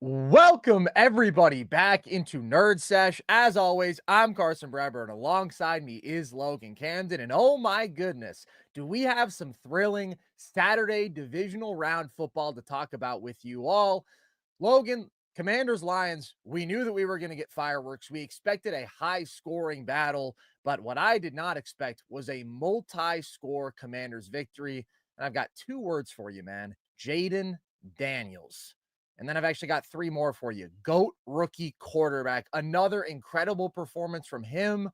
Welcome everybody back into NerdSesh. As always, I'm Carson Bradburn. Alongside me is Logan Camden. And oh my goodness, do we have some thrilling Saturday divisional round football to talk about with you all. Logan, Commanders Lions, we knew that we were going to get fireworks. We expected a high scoring battle, but what I did not expect was a multi-score Commanders victory. And I've got two words for you, man. Jayden Daniels. And then I've actually got three more for you. GOAT rookie quarterback. Another incredible performance from him.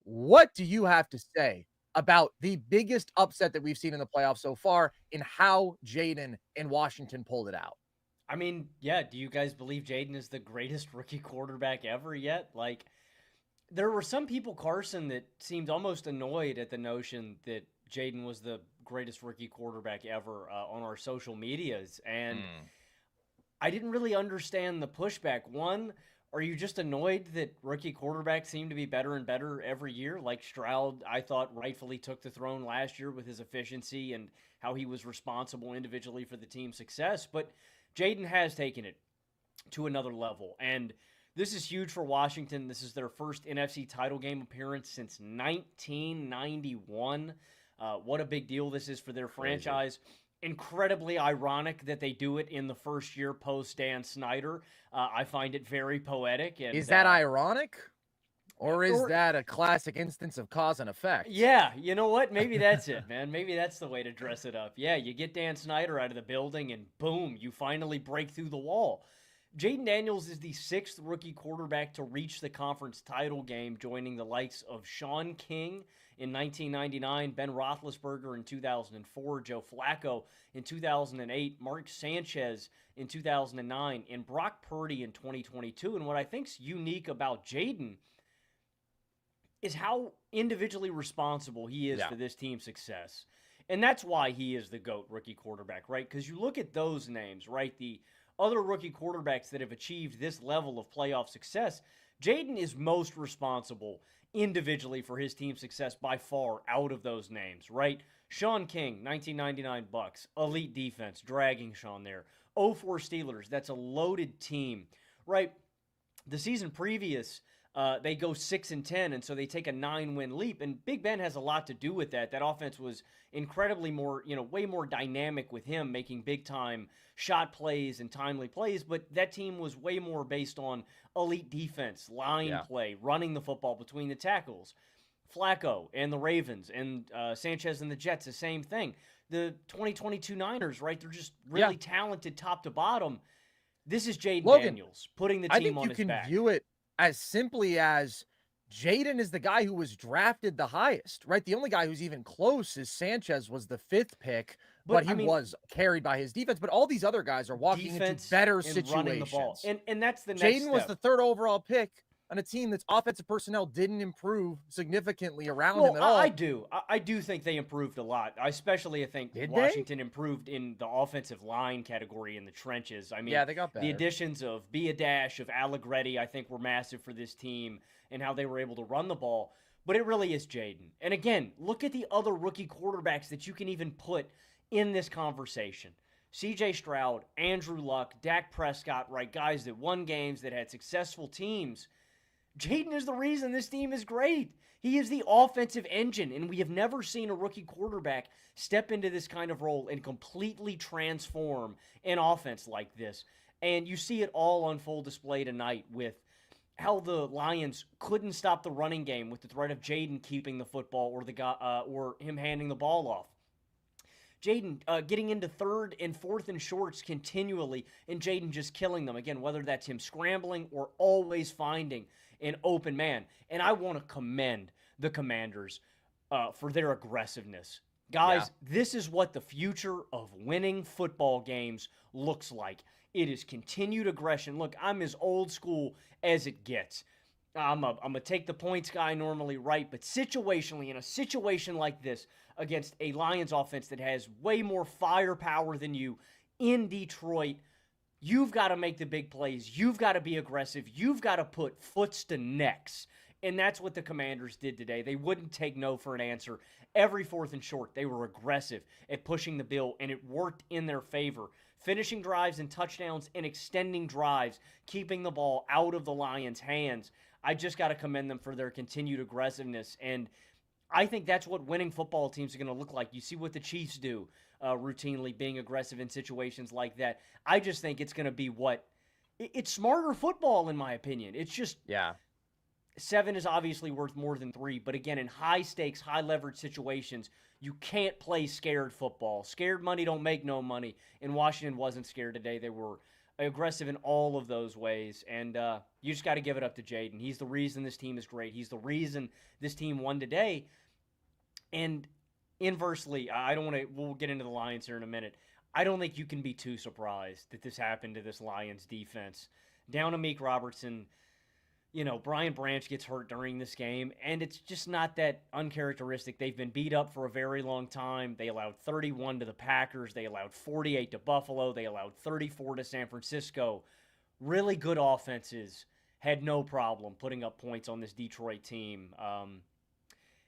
What do you have to say about the biggest upset that we've seen in the playoffs so far and how Jayden in Washington pulled it out? I mean, yeah, do you guys believe Jayden is the greatest rookie quarterback ever yet? Like, there were some people, Carson, that seemed almost annoyed at the notion that Jayden was the greatest rookie quarterback ever on our social medias. And Mm. I didn't really understand the pushback. One, are you just annoyed that rookie quarterbacks seem to be better and better every year? Like Stroud, I thought rightfully took the throne last year with his efficiency and how he was responsible individually for the team's success. But Jayden has taken it to another level. And this is huge for Washington. This is their first NFC title game appearance since 1991. What a big deal this is for their Crazy. franchise. Incredibly ironic that they do it in the first year post Dan Snyder. I find it very poetic Is and that ironic? Or is or that a classic instance of cause and effect? yeah, you know what? Maybe that's it, man. Maybe that's the way to dress it up. Yeah, you get Dan Snyder out of the building and boom, you finally break through the wall. Jayden Daniels is the sixth rookie quarterback to reach the conference title game, joining the likes of Sean King in 1999, Ben Roethlisberger in 2004, Joe Flacco in 2008, Mark Sanchez in 2009, and Brock Purdy in 2022. And what I think's unique about Jayden is how individually responsible he is Yeah. for this team's success. And that's why he is the GOAT rookie quarterback, right? Because you look at those names, right? The other rookie quarterbacks that have achieved this level of playoff success, Jayden is most responsible individually for his team's success by far out of those names, right? Sean King, 1999 Bucks, elite defense, dragging Sean there. 04 Steelers, that's a loaded team, right? The season previous, they go 6-10, and so they take a 9-win leap. And Big Ben has a lot to do with that. That offense was incredibly more, way more dynamic with him making big time shot plays and timely plays. But that team was way more based on elite defense, line Yeah. play, running the football between the tackles. Flacco and the Ravens and Sanchez and the Jets, the same thing. The 2022 Niners, right? They're just Yeah. really talented top to bottom. This is Jayden Logan, Daniels putting the I team think on you his can back. view it as simply as Jayden is the guy who was drafted the highest, right? The only guy who's even close is Sanchez was the fifth pick, But but he I mean, was carried by his defense. But all these other guys are walking into defense better and running the ball. situations. And that's the next Jayden was the step. third overall pick on a team that's offensive personnel didn't improve significantly around him Well, at I all. do. I do think they improved a lot. I especially, I think Did they? Washington improved in the offensive line category in the trenches. I mean, Yeah, they got the better. additions of Be a Dash, of Allegretti, I think were massive for this team and how they were able to run the ball. But it really is Jayden. And again, look at the other rookie quarterbacks that you can even put in this conversation. CJ Stroud, Andrew Luck, Dak Prescott, right? Guys that won games, that had successful teams. Jayden is the reason this team is great. He is the offensive engine, and we have never seen a rookie quarterback step into this kind of role and completely transform an offense like this. And you see it all on full display tonight with how the Lions couldn't stop the running game with the threat of Jayden keeping the football or the guy or him handing the ball off. Jayden getting into third and fourth and shorts continually, and Jayden just killing them. Again, whether that's him scrambling or always finding an open man. And I want to commend the Commanders for their aggressiveness. Yeah. Guys, this is what the future of winning football games looks like. It is continued aggression. Look, I'm as old school as it gets. I'm a take the points guy normally, right? But situationally, in a situation like this, against a Lions offense that has way more firepower than you in Detroit, you've got to make the big plays. You've got to be aggressive. You've got to put foots to necks. And that's what the Commanders did today. They wouldn't take no for an answer. Every fourth and short, they were aggressive at pushing the bill, and it worked in their favor. finishing drives and touchdowns and extending drives, keeping the ball out of the Lions' hands. I just got to commend them for their continued aggressiveness. And I think that's what winning football teams are going to look like. You see what the Chiefs do routinely, being aggressive in situations like that. I just think it's going to be it's smarter football, in my opinion. It's just, Yeah. 7 is obviously worth more than 3, but again, in high stakes, high leverage situations, you can't play scared football. Scared money don't make no money, and Washington wasn't scared today. They were aggressive in all of those ways, and you just got to give it up to Jayden. He's the reason this team is great. He's the reason this team won today. And inversely, I don't want to, we'll get into the Lions here in a minute. I don't think you can be too surprised that this happened to this Lions defense. Down to Meek Robertson, Brian Branch gets hurt during this game, and it's just not that uncharacteristic. They've been beat up for a very long time. They allowed 31 to the Packers. They allowed 48 to Buffalo. They allowed 34 to San Francisco. Really good offenses had no problem putting up points on this Detroit team.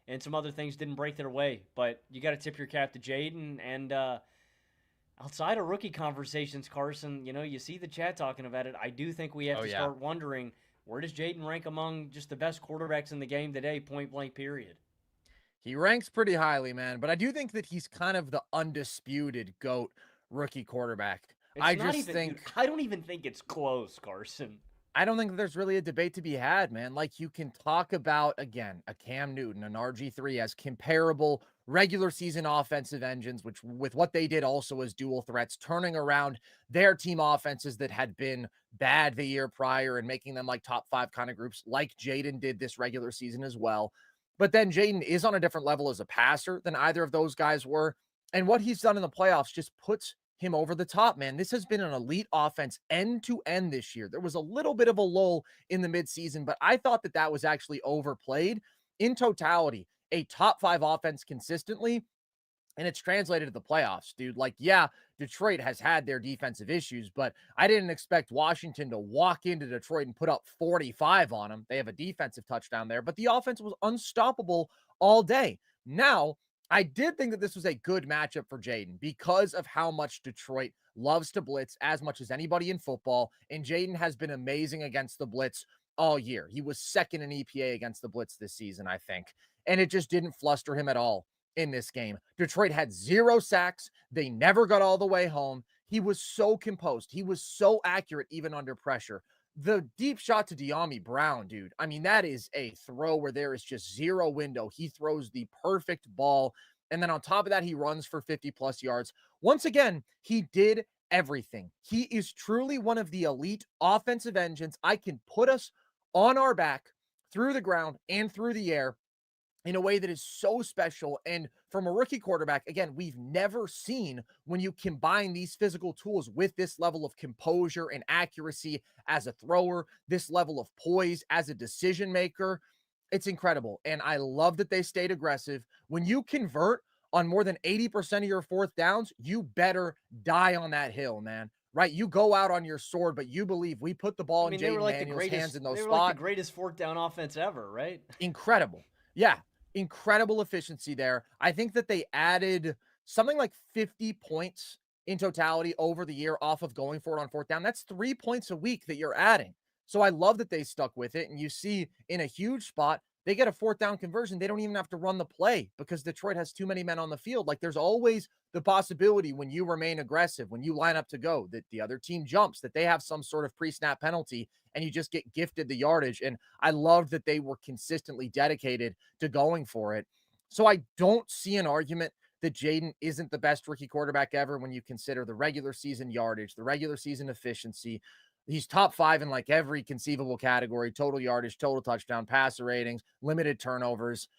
And some other things didn't break their way, but you got to tip your cap to Jayden. And outside of rookie conversations, Carson, you see the chat talking about it. I do think we have to start wondering, where does Jayden rank among just the best quarterbacks in the game today, point blank period? He ranks pretty highly, man, but I do think that he's kind of the undisputed GOAT rookie quarterback. I don't even think it's close, Carson. I don't think there's really a debate to be had, man. Like, you can talk about, again, a Cam Newton, an RG3 as comparable regular season offensive engines, which with what they did also as dual threats, turning around their team offenses that had been bad the year prior and making them like top 5 kind of groups, like Jayden did this regular season as well. But then Jayden is on a different level as a passer than either of those guys were. And what he's done in the playoffs just puts him over the top, man. This has been an elite offense end to end this year. There was a little bit of a lull in the midseason, but I thought that was actually overplayed. In totality, a top 5 offense consistently, and it's translated to the playoffs, dude. Like, yeah, Detroit has had their defensive issues, but I didn't expect Washington to walk into Detroit and put up 45 on them. They have a defensive touchdown there, but the offense was unstoppable all day. Now, I did think that this was a good matchup for Jayden because of how much Detroit loves to blitz as much as anybody in football, and Jayden has been amazing against the blitz all year. He was second in EPA against the blitz this season, I think, and it just didn't fluster him at all in this game. Detroit had 0 sacks. They never got all the way home. He was so composed. He was so accurate even under pressure. The deep shot to De'Ami Brown, dude. I mean, that is a throw where there is just 0 window. He throws the perfect ball. And then on top of that, he runs for 50+ yards. Once again, he did everything. He is truly one of the elite offensive engines. I can put us on our back through the ground and through the air in a way that is so special. And from a rookie quarterback, again, we've never seen when you combine these physical tools with this level of composure and accuracy as a thrower, this level of poise as a decision maker. It's incredible. And I love that they stayed aggressive. When you convert on more than 80% of your 4th downs, you better die on that hill, man. Right? You go out on your sword, but you believe we put the ball in Jayden Daniels' hands in those spots. They were like the greatest 4th down offense ever, right? Incredible. Yeah. Incredible efficiency there. I think that they added something like 50 points in totality over the year off of going for it on 4th down. That's 3 points a week that you're adding. So I love that they stuck with it. And you see in a huge spot, they get a 4th down conversion. They don't even have to run the play because Detroit has too many men on the field. Like, there's always the possibility when you remain aggressive, when you line up to go, that the other team jumps, that they have some sort of pre-snap penalty and you just get gifted the yardage. And I loved that they were consistently dedicated to going for it. So I don't see an argument that Jayden isn't the best rookie quarterback ever when you consider the regular season yardage, the regular season efficiency. He's top 5 in like every conceivable category: total yardage, total touchdown, passer ratings, limited turnovers.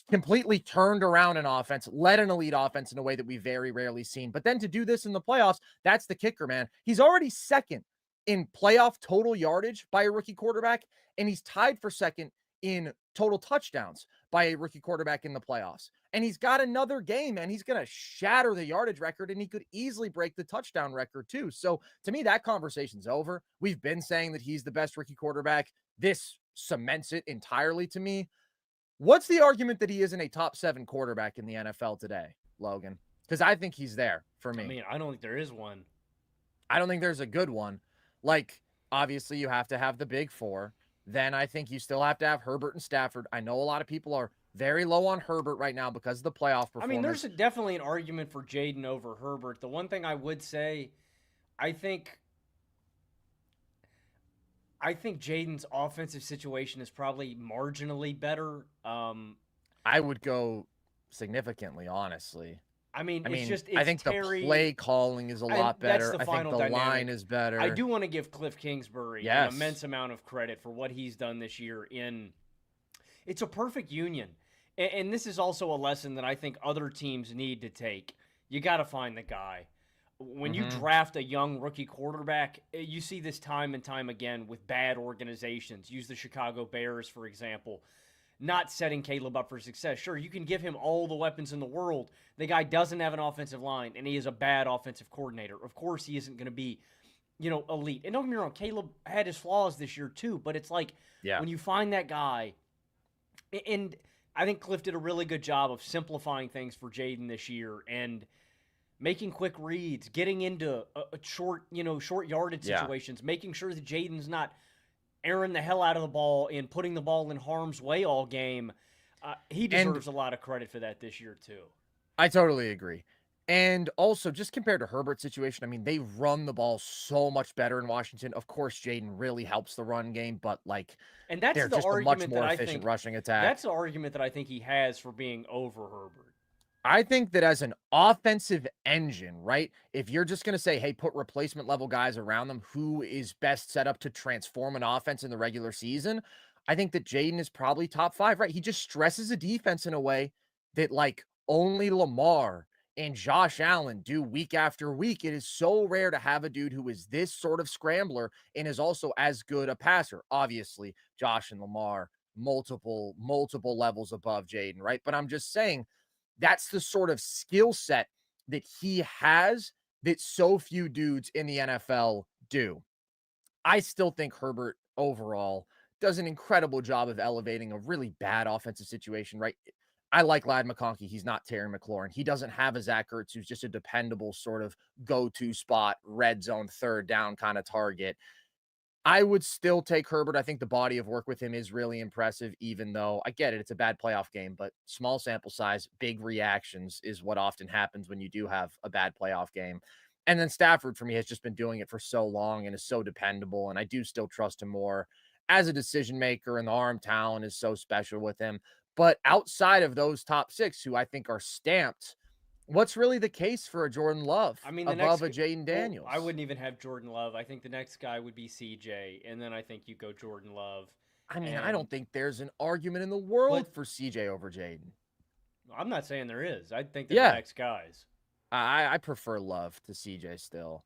Completely turned around an offense, led an elite offense in a way that we've very rarely seen. But then to do this in the playoffs, that's the kicker, man. He's already second in playoff total yardage by a rookie quarterback, and he's tied for second in total touchdowns by a rookie quarterback in the playoffs. And he's got another game, and he's going to shatter the yardage record, and he could easily break the touchdown record too. So to me, that conversation's over. We've been saying that he's the best rookie quarterback. This cements it entirely to me. What's the argument that he isn't a top 7 quarterback in the NFL today, Logan? Because I think he's there for me. I mean, I don't think there is one. I don't think there's a good one. Like, obviously, you have to have the big four. Then I think you still have to have Herbert and Stafford. I know a lot of people are very low on Herbert right now because of the playoff I mean, there's performance. definitely an argument for Jayden over Herbert. The one thing I would say, I think I think Jayden's offensive situation is probably marginally better. I would go significantly, honestly. I mean, I it's mean, just I it's think the Terry, play calling is a and lot that's better. the I think final the line dynamic. is I better. do want to give Cliff Kingsbury an Yes. immense amount of credit for what he's done this year. It's a perfect union, and this is also a lesson that I think other teams need to take. You got to find the guy. When you Mm-hmm. draft a young rookie quarterback, you see this time and time again with bad organizations. Use the Chicago Bears, for example, not setting Caleb up for success. Sure, you can give him all the weapons in the world. The guy doesn't have an offensive line, and he is a bad offensive coordinator. Of course, he isn't going to be, elite. And don't get me wrong, Caleb had his flaws this year too, but it's like Yeah. when you find that guy, and I think Cliff did a really good job of simplifying things for Jayden this year and making quick reads, getting into a short yardage Yeah. situations, making sure that Jayden's not airing the hell out of the ball and putting the ball in harm's way all game. He And deserves a lot of credit for that this year too. I totally agree. And also, just compared to Herbert's situation, I mean, they run the ball so much better in Washington. Of course, Jayden really helps the run game, but like And that's they're the just a much argument that more I efficient think rushing that's attack. the argument that I think he has for being over Herbert. I think that as an offensive engine, right? If you're just going to say, hey, put replacement level guys around them, who is best set up to transform an offense in the regular season? I think that Jayden is probably top five, right? He just stresses a defense in a way that like only Lamar and Josh Allen do week after week. It is so rare to have a dude who is this sort of scrambler and is also as good a passer. Obviously, Josh and Lamar, multiple levels above Jayden, right? But I'm just saying, that's the sort of skill set that he has that so few dudes in the NFL do. I still think Herbert overall does an incredible job of elevating a really bad offensive situation, right? I like Lad McConkey. He's not Terry McLaurin. He doesn't have a Zach Ertz who's just a dependable sort of go-to spot, red zone, third down kind of target. I would still take Herbert. I think the body of work with him is really impressive, even though I get it. It's a bad playoff game, but small sample size, big reactions is what often happens when you do have a bad playoff game. And then Stafford for me has just been doing it for so long and is so dependable. And I do still trust him more as a decision maker, and the arm talent is so special with him. But outside of those top six, who I think are stamped, what's really the case for a Jordan Love I mean, the above next, a Jaden well, I Daniels? wouldn't even have Jordan Love. I think the next guy would be CJ, and then I think you go Jordan Love. I mean, I And don't think there's an argument in the world but for CJ over Jaden. I'm not saying there is. I think they're the Yeah, next guys. I prefer Love to CJ still.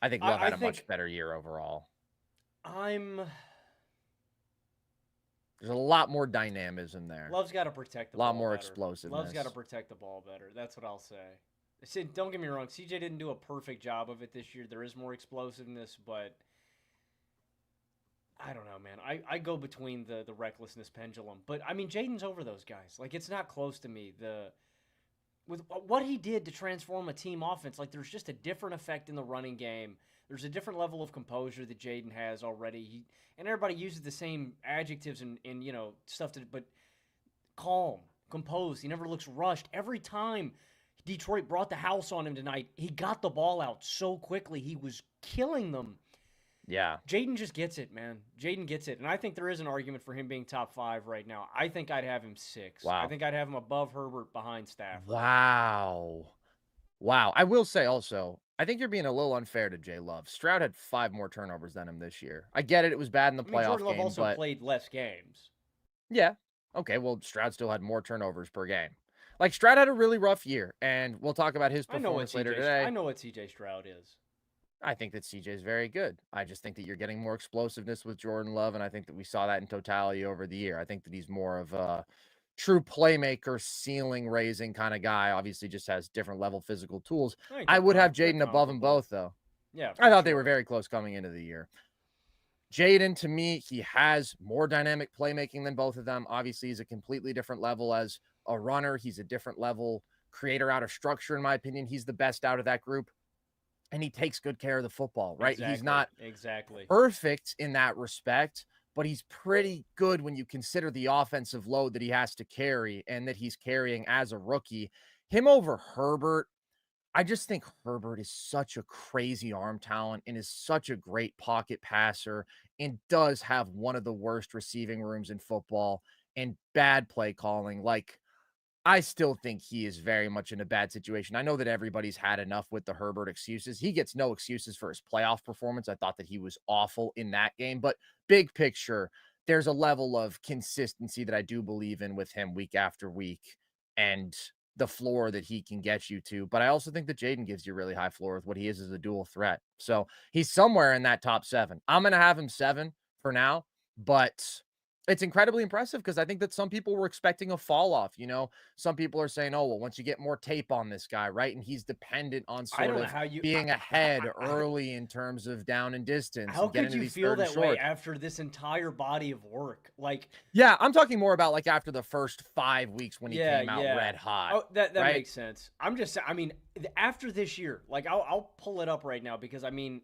I think Love I had a much think better year overall. I'm There's a lot more dynamism there, Love's got to protect the a lot ball more better. Love's got to explosiveness. protect the ball better. That's what I'll say. See, don't get me wrong. CJ didn't do a perfect job of it this year. There is more explosiveness, but I don't know, man. I go between the recklessness pendulum, but I mean, Jaden's over those guys. Like it's not close to me. The with what he did to transform a team offense, like there's just a different effect in the running game. There's a different level of composure that Jayden has already. And everybody uses the same adjectives and stuff to, but calm, composed. He never looks rushed. Every time Detroit brought the house on him tonight, he got the ball out so quickly. He was killing them. Yeah. Jayden just gets it, man. Jayden gets it. And I think there is an argument for him being top five right now. I think I'd have him six. I Wow. think I'd have him above Herbert, behind Stafford. Wow. Wow. I will say also, I think you're being a little unfair to Jay Love. Stroud had 5 more turnovers than him this year. I get it. It was bad in the I mean, playoff Jordan Love game, also but played less games. yeah. Okay. Well, Stroud still had more turnovers per game. Like Stroud had a really rough year, and we'll talk about his performance later I today. know what CJ Stroud is. I think that CJ is very good. I just think that you're getting more explosiveness with Jordan Love, and I think that we saw that in totality over the year. I think that he's more of a true playmaker, ceiling raising kind of guy. Obviously, just has different level physical tools. I think I would have they're Jaden above them comparable. both, though. Yeah, I for thought they were sure. very close coming into the year. Jayden, to me, he has more dynamic playmaking than both of them. Obviously, he's a completely different level as a runner. He's a different level creator out of structure, in my opinion. He's the best out of that group. and he takes good care of the football, right? He's Exactly. not Exactly. perfect in that respect, but he's pretty good when you consider the offensive load that he has to carry and that he's carrying as a rookie. Him over Herbert, I just think Herbert is such a crazy arm talent and is such a great pocket passer and does have one of the worst receiving rooms in football and bad play calling. Like, I still think he is very much in a bad situation. I know that everybody's had enough with the Herbert excuses. He gets no excuses for his playoff performance. I thought that he was awful in that game, but big picture, there's a level of consistency that I do believe in with him week after week and the floor that he can get you to. But I also think that Jayden gives you a really high floor with what he is as a dual threat. So he's somewhere in that top 7. I'm going to have him 7 for now, but it's incredibly impressive because I think that some people were expecting a fall off. Some people are saying, oh, well, once you get more tape on this guy, right? And he's dependent on I sort don't know of how you being ahead I early in terms of down and distance how and getting could to you these feel third and that way short. after this entire body of work? Like, Yeah, I'm talking more about like after the first 5 weeks when he yeah, came out yeah. red hot, Oh, that right? makes sense. I'm just I mean, after this year, like I'll pull it up right now because I mean,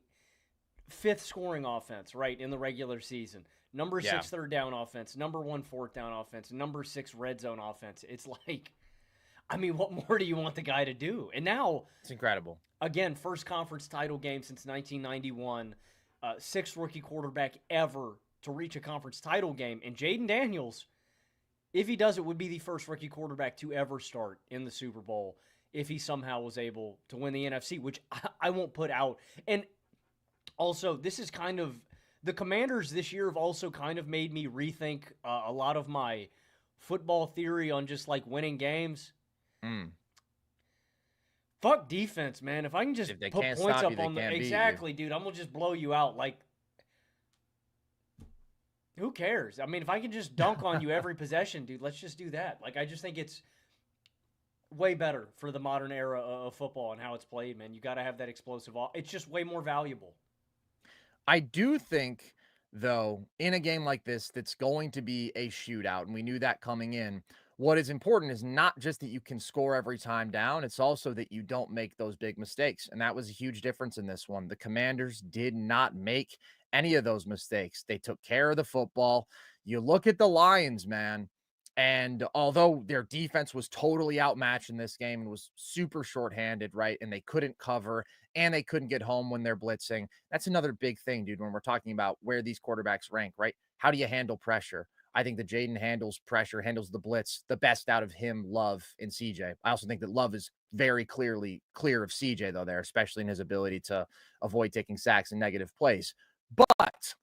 fifth scoring offense, right, in the regular season. Number Yeah, 6 third down offense, number 1 fourth down offense, number 6 red zone offense. It's like, I mean, what more do you want the guy to do? And now, it's incredible. again, first conference title game since 1991, sixth rookie quarterback ever to reach a conference title game. And Jayden Daniels, if he does it, would be the first rookie quarterback to ever start in the Super Bowl if he somehow was able to win the NFC, which I won't put out. And also, this is kind of the Commanders this year have also kind of made me rethink a lot of my football theory on just like winning games. Mm. Fuck defense, man. If I can just If they put can't points stop you, up they on the can't beat you. exactly, dude, I'm gonna just blow you out. Like, who cares? I mean, if I can just dunk on you every possession, dude, let's just do that. Like, I just think it's way better for the modern era of football and how it's played, man. You got to have that explosive. It's just way more valuable. I do think, though, in a game like this, that's going to be a shootout, and we knew that coming in. What is important is not just that you can score every time down, it's also that you don't make those big mistakes. And that was a huge difference in this one. The Commanders did not make any of those mistakes. They took care of the football. You look at the Lions, man, and although their defense was totally outmatched in this game and was super shorthanded, right? And they couldn't cover and they couldn't get home when they're blitzing. That's another big thing, dude, when we're talking about where these quarterbacks rank, right? How do you handle pressure? I think that Jayden handles pressure, handles the blitz the best out of him, Love, and CJ. I also think that Love is very clearly clear of CJ, though, there, especially in his ability to avoid taking sacks and negative plays. But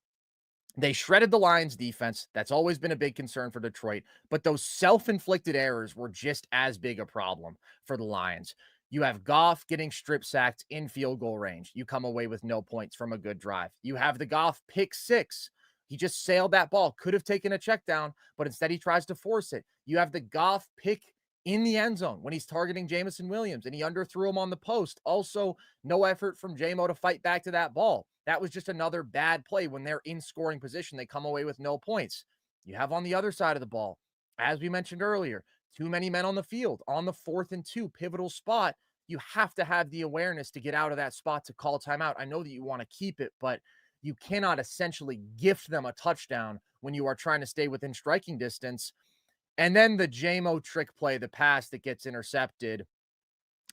they shredded the Lions defense. That's always been a big concern for Detroit. But those self inflicted errors were just as big a problem for the Lions. You have Goff getting strip sacked in field goal range. You come away with no points from a good drive. You have the Goff pick six. He just sailed that ball, could have taken a check down, but instead he tries to force it. You have the Goff pick in the end zone when he's targeting Jamison Williams and he underthrew him on the post. Also, no effort from JMO to fight back to that ball. That was just another bad play when they're in scoring position. They come away with no points. You have on the other side of the ball, as we mentioned earlier, too many men on the field on the 4th and 2 pivotal spot. You have to have the awareness to get out of that spot to call timeout. I know that you want to keep it, but you cannot essentially gift them a touchdown when you are trying to stay within striking distance. And then the JMO trick play, the pass that gets intercepted.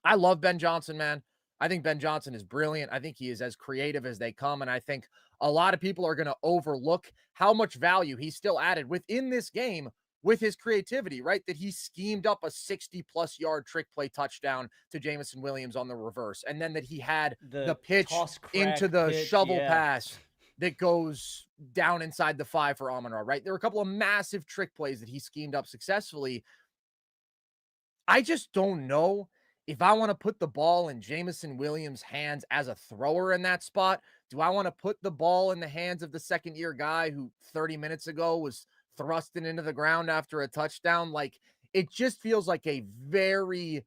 I love Ben Johnson, man. I think Ben Johnson is brilliant. I think he is as creative as they come. And I think a lot of people are going to overlook how much value he still added within this game with his creativity, right? That he schemed up a 60+ yard trick play touchdown to Jamison Williams on the reverse. And then that he had the The pitch toss into crack the pitch, shovel yeah. pass that goes down inside the 5 for Amon-Ra, right? There were a couple of massive trick plays that he schemed up successfully. I just don't know if I want to put the ball in Jamison Williams' hands as a thrower in that spot. Do I want to put the ball in the hands of the second year guy who 30 minutes ago was thrusting into the ground after a touchdown? Like, it just feels like a very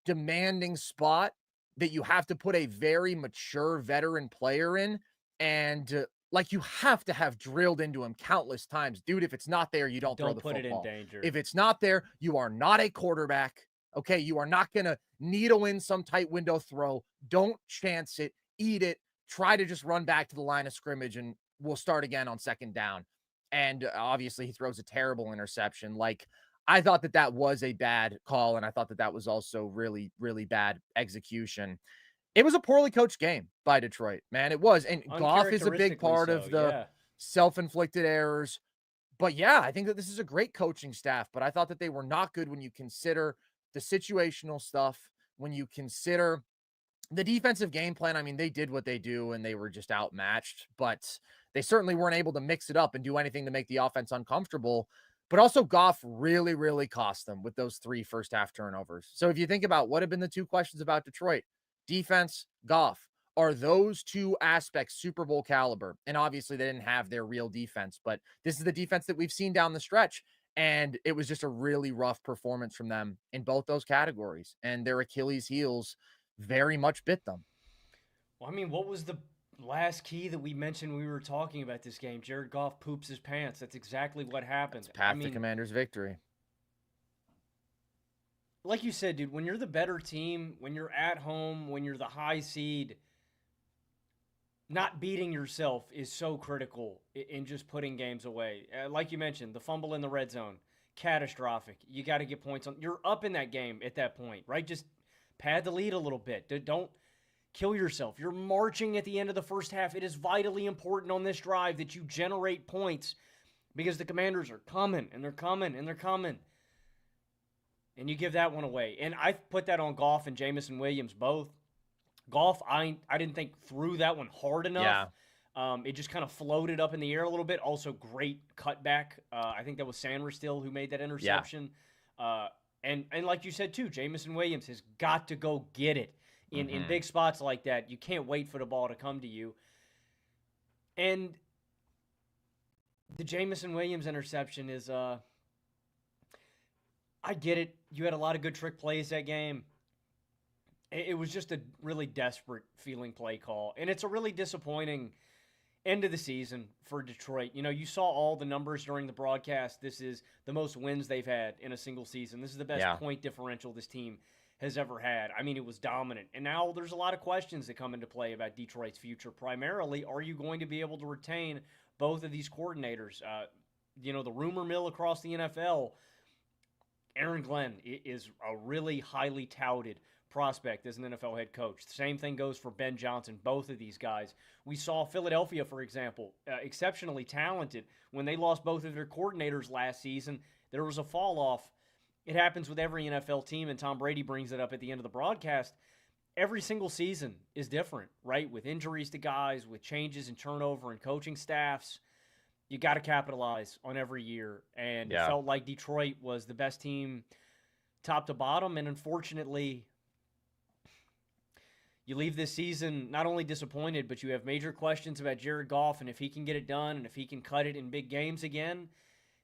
demanding spot that you have to put a very mature veteran player in. And like, you have to have drilled into him countless times. Dude, if it's not there, you don't throw Don't the put it in football. danger. If it's not there, you are not a quarterback. Okay, you are not going to needle in some tight window throw. Don't chance it, eat it, try to just run back to the line of scrimmage and we'll start again on second down. And obviously, he throws a terrible interception. Like, I thought that that was a bad call, and I thought that that was also really, really bad execution. It was a poorly coached game by Detroit, man. It was. And Goff is a big Uncharacteristically part so, of the yeah. self-inflicted errors. But yeah, I think that this is a great coaching staff, but I thought that they were not good when you consider the situational stuff, when you consider the defensive game plan. I mean, they did what they do and they were just outmatched, but they certainly weren't able to mix it up and do anything to make the offense uncomfortable. But also, Goff really, really cost them with those 3 first half turnovers. So if you think about what have been the 2 questions about Detroit, defense, Goff, are those 2 aspects Super Bowl caliber? And obviously, they didn't have their real defense, but this is the defense that we've seen down the stretch. And it was just a really rough performance from them in both those categories. And their Achilles heels very much bit them. Well, I mean, what was the last key that we mentioned when we were talking about this game? Jared Goff poops his pants. That's exactly what happened. It's I path to mean, Commander's victory. like you said, dude, when you're the better team, when you're at home, when you're the high seed, not beating yourself is so critical in just putting games away. Like you mentioned, the fumble in the red zone, catastrophic. You got to get points on. You're up in that game at that point, right? Just pad the lead a little bit. Don't kill yourself. You're marching at the end of the first half. It is vitally important on this drive that you generate points because the Commanders are coming and they're coming and they're coming. And you give that one away. And I put that on Goff and Jamison Williams both. Goff, I didn't think threw that one hard enough. Yeah. It just kind of floated up in the air a little bit. Also, great cutback. I think that was Sanders still who made that interception. And like you said too, Jamison Williams has got to go get it in big spots like that. You can't wait for the ball to come to you. And the Jamison Williams interception is I get it. You had a lot of good trick plays that game. It was just a really desperate feeling play call. And it's a really disappointing end of the season for Detroit. You know, you saw all the numbers during the broadcast. This is the most wins they've had in a single season. This is the best point differential this team has ever had. I mean, it was dominant. And now there's a lot of questions that come into play about Detroit's future. Primarily, are you going to be able to retain both of these coordinators? You know, the rumor mill across the NFL, Aaron Glenn is a really highly touted prospect as an NFL head coach. The same thing goes for Ben Johnson, both of these guys. We saw Philadelphia, for example, exceptionally talented. When they lost both of their coordinators last season, there was a fall off. It happens with every NFL team, and Tom Brady brings it up at the end of the broadcast. Every single season is different, right? With injuries to guys, with changes in turnover and coaching staffs. You got to capitalize on every year. And it felt like Detroit was the best team top to bottom. And unfortunately, you leave this season not only disappointed, but you have major questions about Jared Goff and if he can get it done and if he can cut it in big games again.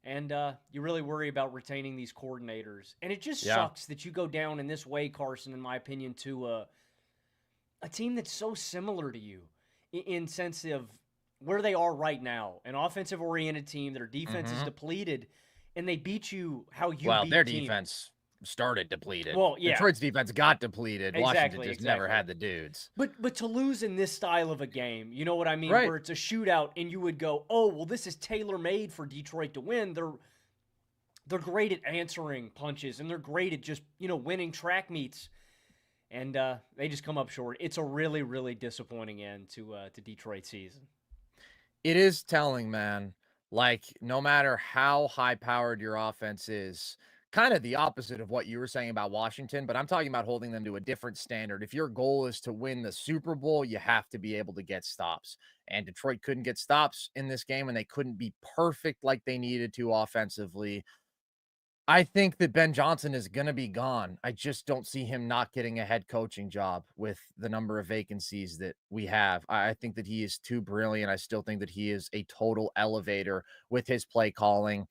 And you really worry about retaining these coordinators. And it just sucks that you go down in this way, Carson, in my opinion, to a team that's so similar to you in sense of where they are right now. An offensive-oriented team, their defense is depleted, and they beat you how you beat their teams. defense started depleted. Well, yeah. Detroit's defense got depleted. Exactly, Washington just never had the dudes. But to lose in this style of a game, you know what I mean? Right. Where it's a shootout and you would go, oh, well, this is tailor-made for Detroit to win. They're great at answering punches, and they're great at just, winning track meets. And they just come up short. It's a really, really disappointing end to Detroit's season. It is telling, man. Like, no matter how high-powered your offense is, kind of the opposite of what you were saying about Washington, but I'm talking about holding them to a different standard. If your goal is to win the Super Bowl, you have to be able to get stops. And Detroit couldn't get stops in this game, and they couldn't be perfect like they needed to offensively. I think that Ben Johnson is going to be gone. I just don't see him not getting a head coaching job with the number of vacancies that we have. I think that he is too brilliant. I still think that he is a total elevator with his play calling.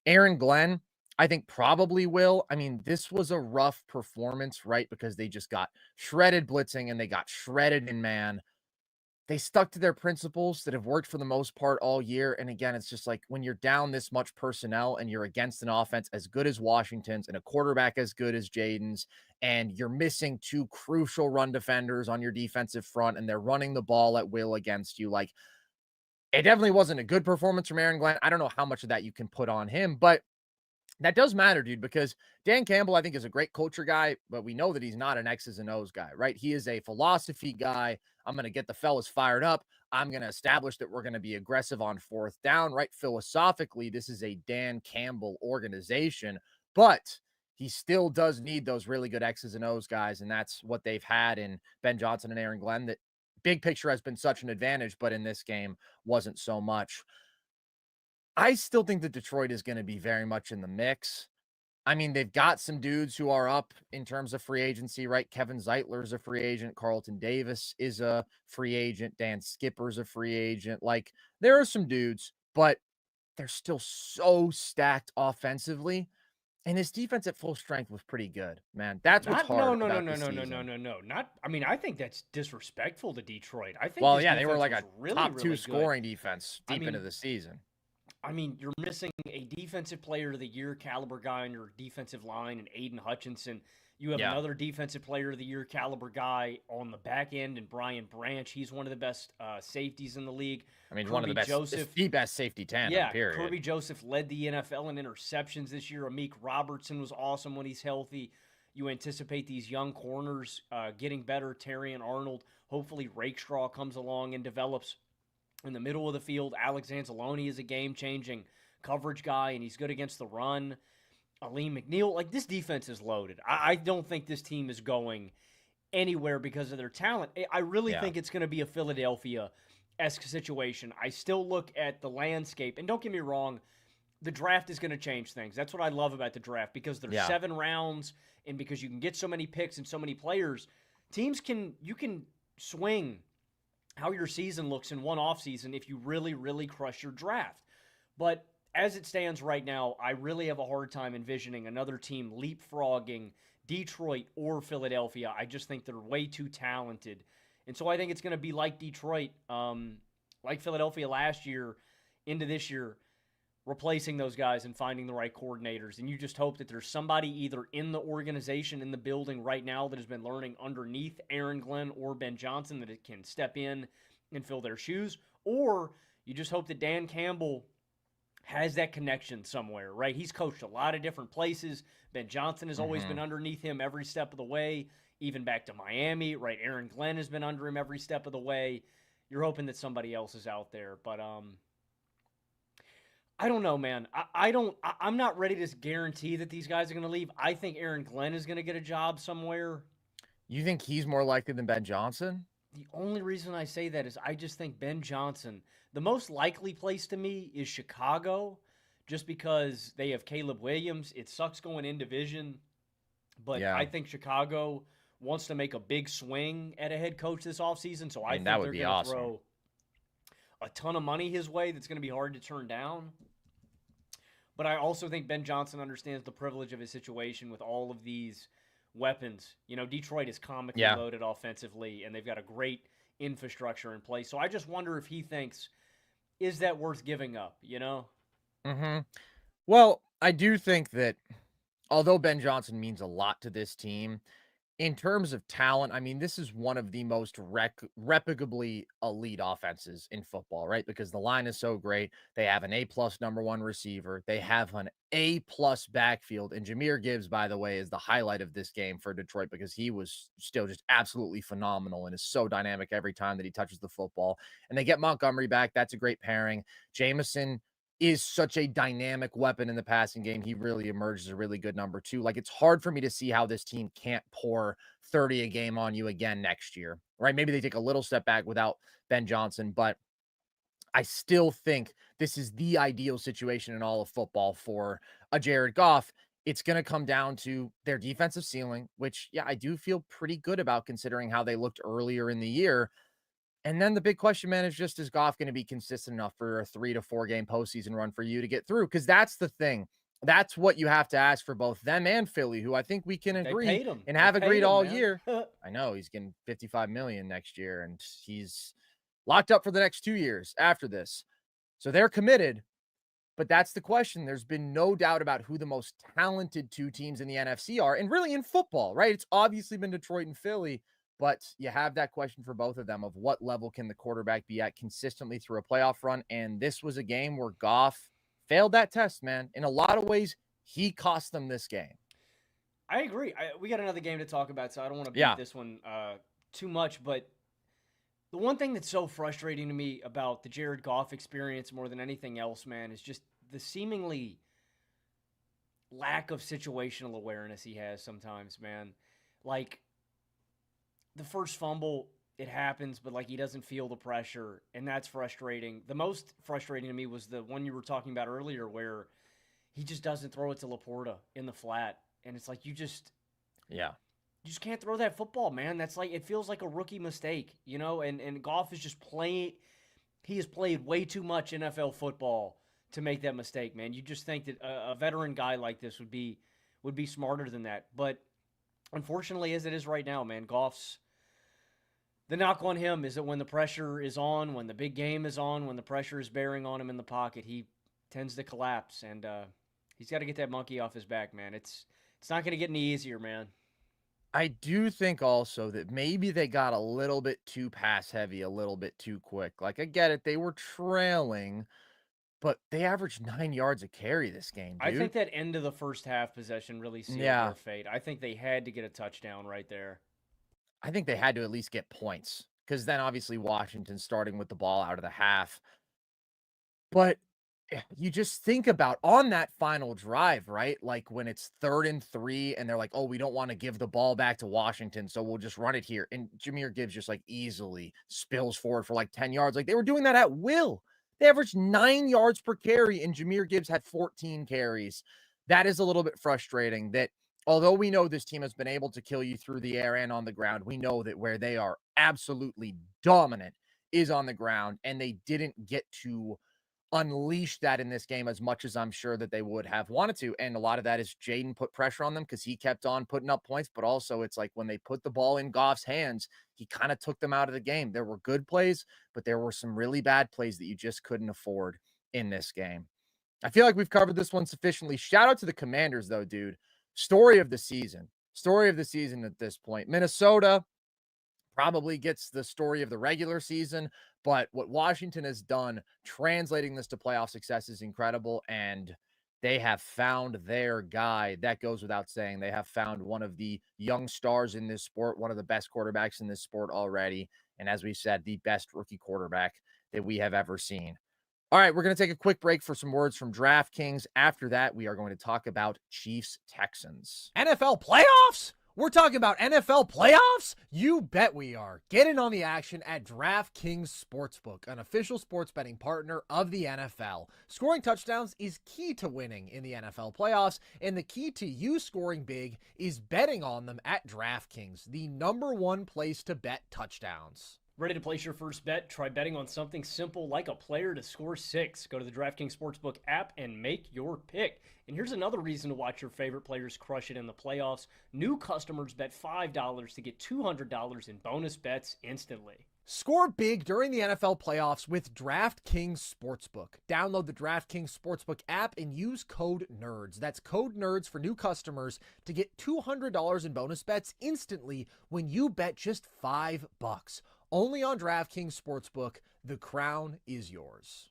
Aaron Glenn, I think probably will. I mean, this was a rough performance, right? Because they just got shredded blitzing and they got shredded in man. they stuck to their principles that have worked for the most part all year. And again, it's just like when you're down this much personnel and you're against an offense as good as Washington's and a quarterback as good as Jayden's, and you're missing two crucial run defenders on your defensive front, and they're running the ball at will against you. Like, it definitely wasn't a good performance from Aaron Glenn. I don't know how much of that you can put on him, but that does matter, dude, because Dan Campbell, I think, is a great culture guy, but we know that he's not an X's and O's guy, right? He is a philosophy guy. I'm going to get the fellas fired up. I'm going to establish that we're going to be aggressive on fourth down, right? Philosophically, this is a Dan Campbell organization, but he still does need those really good X's and O's guys, and that's what they've had in Ben Johnson and Aaron Glenn. That big picture has been such an advantage, but in this game wasn't so much. I still think that Detroit is going to be very much in the mix. I mean, they've got some dudes who are up in terms of free agency, right? Kevin Zeitler's a free agent. Carlton Davis is a free agent. Dan Skipper's a free agent. Like, there are some dudes, but they're still so stacked offensively. And his defense at full strength was pretty good, man. That's what's Not no hard no no about no this no no no season. no no. Not I mean, I think that's disrespectful to Detroit. I think Well, this yeah, they were defense like was a really, top two really good. scoring defense I deep into mean, the season. you're missing a defensive player of the year caliber guy on your defensive line and Aiden Hutchinson. You have Yeah. another defensive player of the year caliber guy on the back end and Brian Branch. He's one of the best safeties in the league. I mean, one of Kirby the best, it's Joseph. the best safety tandem, Yeah, period. Kirby Joseph led the NFL in interceptions this year. Amik Robertson was awesome when he's healthy. You anticipate these young corners getting better. Terry and Arnold. Hopefully, Rakestraw comes along and develops in the middle of the field. Alex Anzalone is a game-changing coverage guy, and he's good against the run. Aleem McNeil, like, this defense is loaded. I don't think this team is going anywhere because of their talent. I really Yeah. think it's going to be a Philadelphia-esque situation. I still look at the landscape, and don't get me wrong, the draft is going to change things. That's what I love about the draft because there's Yeah. 7 rounds, and because you can get so many picks and so many players, you can swing how your season looks in one offseason if you really, really crush your draft. But as it stands right now, I really have a hard time envisioning another team leapfrogging Detroit or Philadelphia. I just think they're way too talented. And so I think it's going to be like Detroit, like Philadelphia last year into this year, replacing those guys and finding the right coordinators. And you just hope that there's somebody either in the organization, in the building right now that has been learning underneath Aaron Glenn or Ben Johnson that it can step in and fill their shoes. Or you just hope that Dan Campbell has that connection somewhere, right? He's coached a lot of different places. Ben Johnson has always been underneath him every step of the way, even back to Miami, right? Aaron Glenn has been under him every step of the way. You're hoping that somebody else is out there, but I don't know, man. I'm not ready to guarantee that these guys are going to leave. I think Aaron Glenn is going to get a job somewhere. You think he's more likely than Ben Johnson? The only reason I say that is I just think Ben Johnson, the most likely place to me is Chicago, just because they have Caleb Williams. It sucks going in division, but Yeah. I think Chicago wants to make a big swing at a head coach this offseason, so I mean, think that would they're be going to awesome. throw a ton of money his way that's going to be hard to turn down. But I also think Ben Johnson understands the privilege of his situation with all of these weapons. You know, Detroit is comically loaded offensively, and they've got a great infrastructure in place. So I just wonder if he thinks, is that worth giving up, you know? Well, I do think that although Ben Johnson means a lot to this team, in terms of talent, I mean, this is one of the most replicably elite offenses in football, right? Because the line is so great. They have an A+ number one receiver. They have an A+ backfield. And Jahmyr Gibbs, by the way, is the highlight of this game for Detroit because he was still just absolutely phenomenal and is so dynamic every time that he touches the football. And they get Montgomery back. That's a great pairing. Jameson is such a dynamic weapon in the passing game. He really emerges a really good number two. Like, it's hard for me to see how this team can't pour 30 a game on you again next year, right? Maybe they take a little step back without Ben Johnson, but I still think this is the ideal situation in all of football for a Jared Goff. It's going to come down to their defensive ceiling, which, yeah, I do feel pretty good about considering how they looked earlier in the year. And then the big question, man, is just, is Goff going to be consistent enough for a 3 to 4 game postseason run for you to get through? Because that's the thing. That's what you have to ask for both them and Philly, who I think we can They agree paid him. and They have paid agreed him, all man. year. I know he's getting $55 million next year, and he's locked up for the next 2 years after this. So they're committed, but that's the question. There's been no doubt about who the most talented two teams in the NFC are, and really in football, right? It's obviously been Detroit and Philly, but you have that question for both of them of what level can the quarterback be at consistently through a playoff run. And this was a game where Goff failed that test, man. In a lot of ways, he cost them this game. I agree. We got another game to talk about, so I don't want to beat Yeah. this one too much. But the one thing that's so frustrating to me about the Jared Goff experience more than anything else, man, is just the seemingly lack of situational awareness he has sometimes, man. Like, the first fumble, it happens, but like he doesn't feel the pressure, and that's frustrating. The most frustrating to me was the one you were talking about earlier, where he just doesn't throw it to Laporta in the flat, and it's like you just can't throw that football, man. That's like it feels like a rookie mistake, you know. And Goff is just playing. He has played way too much NFL football to make that mistake, man. You just think that a veteran guy like this would be smarter than that, but unfortunately, as it is right now, man, Goff's. The knock on him is that when the pressure is on, when the big game is on, when the pressure is bearing on him in the pocket, he tends to collapse, and he's got to get that monkey off his back, man. It's not going to get any easier, man. I do think also that maybe they got a little bit too pass heavy, a little bit too quick. Like, I get it. They were trailing, but they averaged 9 yards a carry this game, I dude. think that end of the first half possession really sealed Yeah. their fate. I think they had to get a touchdown right there. I think they had to at least get points because then obviously Washington starting with the ball out of the half. But you just think about on that final drive, right? Like when it's 3rd and 3 and they're like, "Oh, we don't want to give the ball back to Washington, so we'll just run it here." And Jahmyr Gibbs just like easily spills forward for like 10 yards. Like they were doing that at will. They averaged 9 yards per carry and Jahmyr Gibbs had 14 carries. That is a little bit frustrating that although we know this team has been able to kill you through the air and on the ground, we know that where they are absolutely dominant is on the ground and they didn't get to unleash that in this game as much as I'm sure that they would have wanted to. And a lot of that is Jayden put pressure on them because he kept on putting up points. But also, it's like when they put the ball in Goff's hands, he kind of took them out of the game. There were good plays, but there were some really bad plays that you just couldn't afford in this game. I feel like we've covered this one sufficiently. Shout out to the Commanders, though, dude. Story of the season. Story of the season at this point. Minnesota probably gets the story of the regular season, but what Washington has done translating this to playoff success is incredible, and they have found their guy. That goes without saying. They have found one of the young stars in this sport, one of the best quarterbacks in this sport already, and as we said, the best rookie quarterback that we have ever seen. All right, we're going to take a quick break for some words from DraftKings. After that, we are going to talk about Chiefs Texans. NFL playoffs? We're talking about NFL playoffs? You bet we are. Get in on the action at DraftKings Sportsbook, an official sports betting partner of the NFL. Scoring touchdowns is key to winning in the NFL playoffs, and the key to you scoring big is betting on them at DraftKings, the #1 place to bet touchdowns. Ready to place your first bet? Try betting on something simple like a player to score 6. Go to the DraftKings Sportsbook app and make your pick. And here's another reason to watch your favorite players crush it in the playoffs. New customers bet $5 to get $200 in bonus bets instantly. Score big during the NFL playoffs with DraftKings Sportsbook. Download the DraftKings Sportsbook app and use code NERDS. That's code NERDS for new customers to get $200 in bonus bets instantly when you bet just $5. Only on DraftKings Sportsbook. The crown is yours.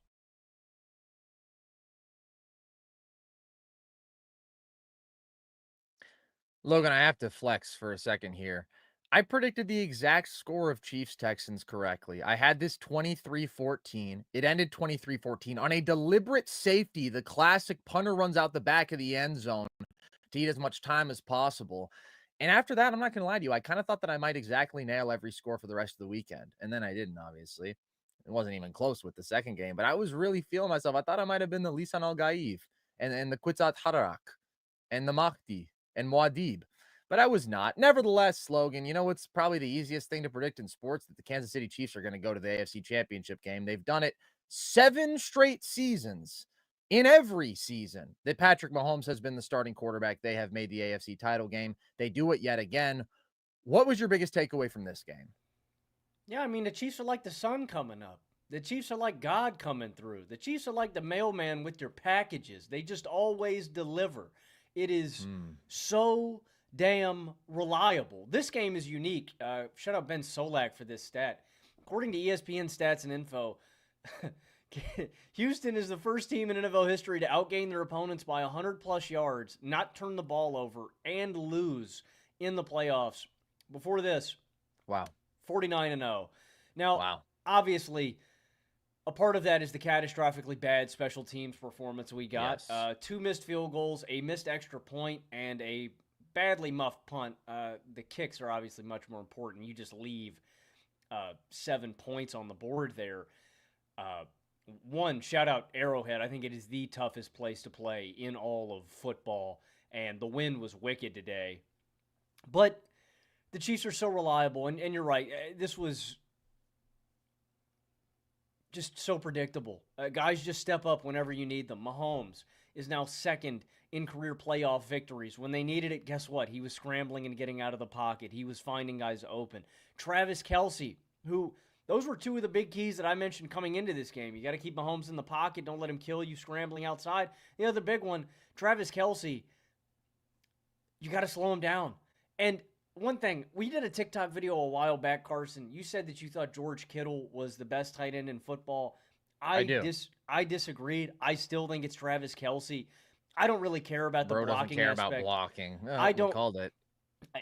Logan, I have to flex for a second here. I predicted the exact score of Chiefs Texans correctly. I had this 23-14. It ended 23-14 on a deliberate safety. The classic punter runs out the back of the end zone to eat as much time as possible. And after that, I'm not going to lie to you, I kind of thought that I might exactly nail every score for the rest of the weekend. And then I didn't, obviously. It wasn't even close with the second game, but I was really feeling myself. I thought I might have been the Lisan Al Gaib and the Quetzat Harak and the Mahdi and Muad'Dib, but I was not. Nevertheless, Logan, you know what's probably the easiest thing to predict in sports? That the Kansas City Chiefs are going to go to the AFC Championship game. They've done it 7 straight seasons. In every season that Patrick Mahomes has been the starting quarterback, they have made the AFC title game. They do it yet again. What was your biggest takeaway from this game? Yeah, I mean, the Chiefs are like the sun coming up. The Chiefs are like God coming through. The Chiefs are like the mailman with your packages. They just always deliver. It is so damn reliable. This game is unique. Shout out Ben Solak for this stat. According to ESPN Stats and Info, Houston is the first team in NFL history to outgain their opponents by 100-plus yards, not turn the ball over, and lose in the playoffs. Before this, Wow. 49-0. Now, Wow. obviously, a part of that is the catastrophically bad special teams performance we got. Yes. 2 missed field goals, a missed extra point, and a badly muffed punt. The kicks are obviously much more important. You just leave 7 points on the board there. One, shout out Arrowhead. I think it is the toughest place to play in all of football, and the wind was wicked today. But the Chiefs are so reliable, and you're right. This was just so predictable. Guys just step up whenever you need them. Mahomes is now second in career playoff victories. When they needed it, guess what? He was scrambling and getting out of the pocket. He was finding guys open. Travis Kelce, who those were 2 of the big keys that I mentioned coming into this game. You got to keep Mahomes in the pocket. Don't let him kill you scrambling outside. The other big one, Travis Kelce, you got to slow him down. And one thing, we did a TikTok video a while back, Carson. You said that you thought George Kittle was the best tight end in football. I do. I disagreed. I still think it's Travis Kelce. I don't really care about the blocking doesn't care aspect. about blocking. Oh, I don't. Called it.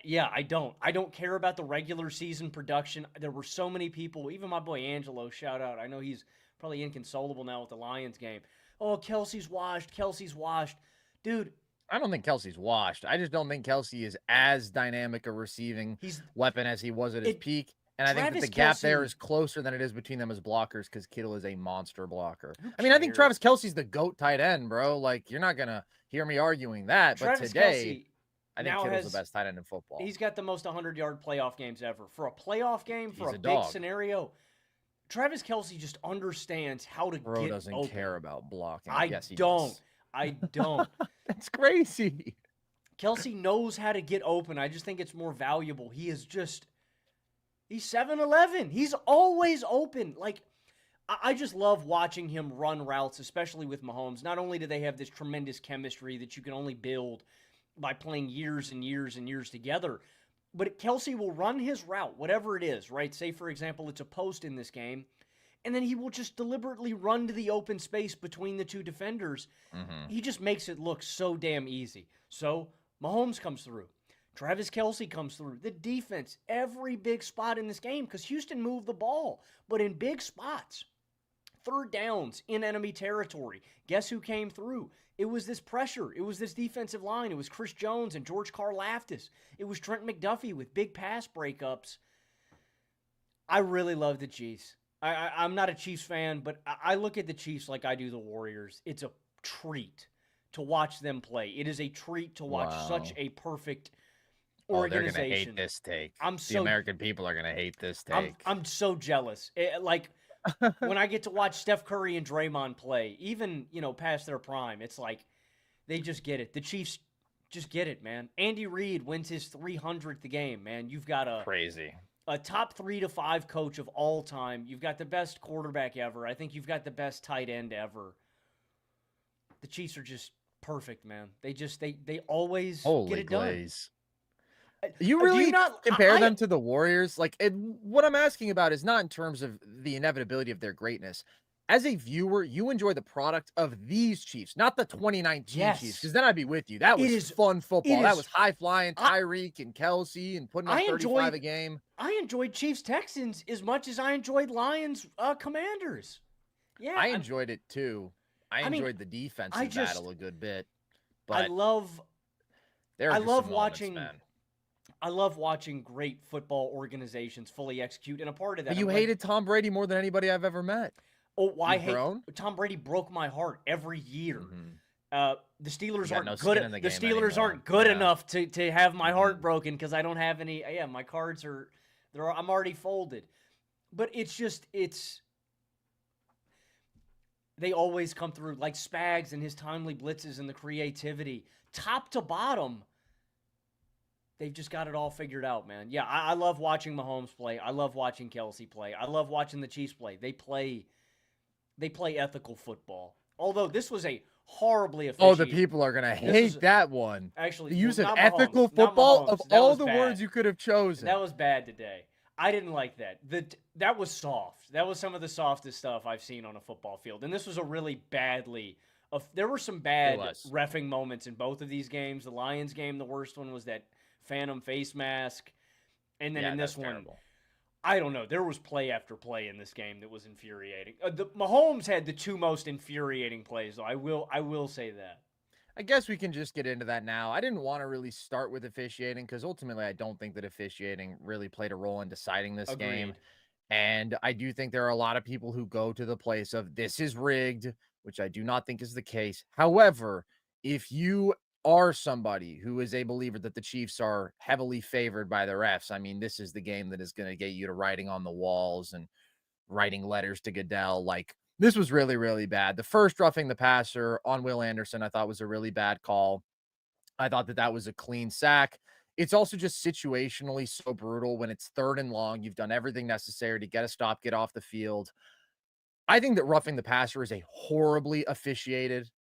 Yeah, I don't. I don't care about the regular season production. There were so many people, even my boy Angelo, shout out. I know he's probably inconsolable now with the Lions game. Oh, Kelce's washed. Kelce's washed. Dude, I don't think Kelce's washed. I just don't think Kelce is as dynamic a receiving weapon as he was at his peak. And I think that the gap there is closer than it is between them as blockers because Kittle is a monster blocker. I mean, I think Travis Kelce's the GOAT tight end, bro. Like, you're not going to hear me arguing that. But today, I think Kittle's the best tight end in football. He's got the most 100-yard playoff games ever. For a playoff game, for a big scenario, Travis Kelce just understands how to get open. Bro doesn't care about blocking. I don't. That's crazy. Kelce knows how to get open. I just think it's more valuable. He's 7'11". He's always open. Like, I just love watching him run routes, especially with Mahomes. Not only do they have this tremendous chemistry that you can only build by playing years and years and years together, but Kelce will run his route, whatever it is, right? Say, for example, it's a post in this game, and then he will just deliberately run to the open space between the 2 defenders. He just makes it look so damn easy. So Mahomes comes through. Travis Kelce comes through. The defense, every big spot in this game, because Houston moved the ball, but in big spots. 3rd downs in enemy territory. Guess who came through? It was this pressure. It was this defensive line. It was Chris Jones and George Karlaftis. It was Trent McDuffie with big pass breakups. I really love the Chiefs. I'm not a Chiefs fan, but I look at the Chiefs like I do the Warriors. It's a treat to watch them play. It is a treat to watch such a perfect organization. They're going to hate this take. The American people are going to hate this take. I'm so jealous. When I get to watch Steph Curry and Draymond play, even, past their prime, it's like they just get it. The Chiefs just get it, man. Andy Reid wins his 300th game, man. You've got a top 3 to 5 coach of all time. You've got the best quarterback ever. I think you've got the best tight end ever. The Chiefs are just perfect, man. They always get it done. You really compare them to the Warriors? What I'm asking about is not in terms of the inevitability of their greatness. As a viewer, you enjoy the product of these Chiefs, not the 2019 Chiefs, because then I'd be with you. That was fun football. That was high-flying Tyreek and Kelce and putting up 35 a game. I enjoyed Chiefs-Texans as much as I enjoyed Lions-Commanders. Yeah, I enjoyed it, too. I enjoyed the defensive battle a good bit. But I love watching great football organizations fully execute, and a part of that. But you hated Tom Brady more than anybody I've ever met. Oh, I hate Tom Brady. Broke my heart every year. The Steelers aren't good. The Steelers aren't good enough to have my heart broken because I don't have any. Yeah, my cards are. I'm already folded. But they always come through, like Spags and his timely blitzes and the creativity, top to bottom. they've just got it all figured out, man. Yeah, I love watching Mahomes play. I love watching Kelsey play. I love watching the Chiefs play. They play ethical football. Although this was a horribly Oh, the officiated. people are gonna This was hate that one. actually The well, use of not Mahomes, ethical not football of Mahomes. That all was the bad. words you could have chosen. That was bad today. I didn't like that. That was soft. That was some of the softest stuff I've seen on a football field. And this was a really badly. There were some bad reffing moments in both of these games. The Lions game, the worst one was that phantom face mask, and then in this one, terrible. I don't know. There was play after play in this game that was infuriating. The Mahomes had the two most infuriating plays, though. I will say that. I guess we can just get into that now. I didn't want to really start with officiating because ultimately I don't think that officiating really played a role in deciding this game. And I do think there are a lot of people who go to the place of this is rigged, which I do not think is the case. However, if you are somebody who is a believer that the Chiefs are heavily favored by the refs, I mean, this is the game that is going to get you to writing on the walls and writing letters to Goodell. Like, this was really, really bad. The first roughing the passer on Will Anderson, I thought was a really bad call. I thought that that was a clean sack. It's also just situationally so brutal when it's 3rd and long. You've done everything necessary to get a stop, get off the field. I think that roughing the passer is a horribly officiated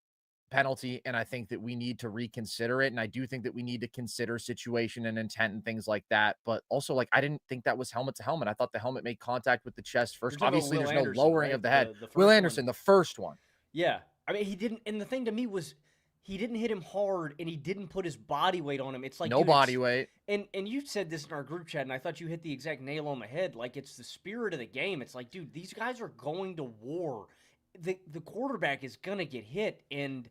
penalty, and I think that we need to reconsider it. And I do think that we need to consider situation and intent and things like that. But also, like, I didn't think that was helmet to helmet. I thought the helmet made contact with the chest first. Obviously, there's no lowering of the head. Will Anderson, the first one. Yeah. I mean, he didn't. And the thing to me was he didn't hit him hard and he didn't put his body weight on him. It's like no body weight. And you said this in our group chat, and I thought you hit the exact nail on the head. Like, it's the spirit of the game. It's like, dude, these guys are going to war. The quarterback is going to get hit, and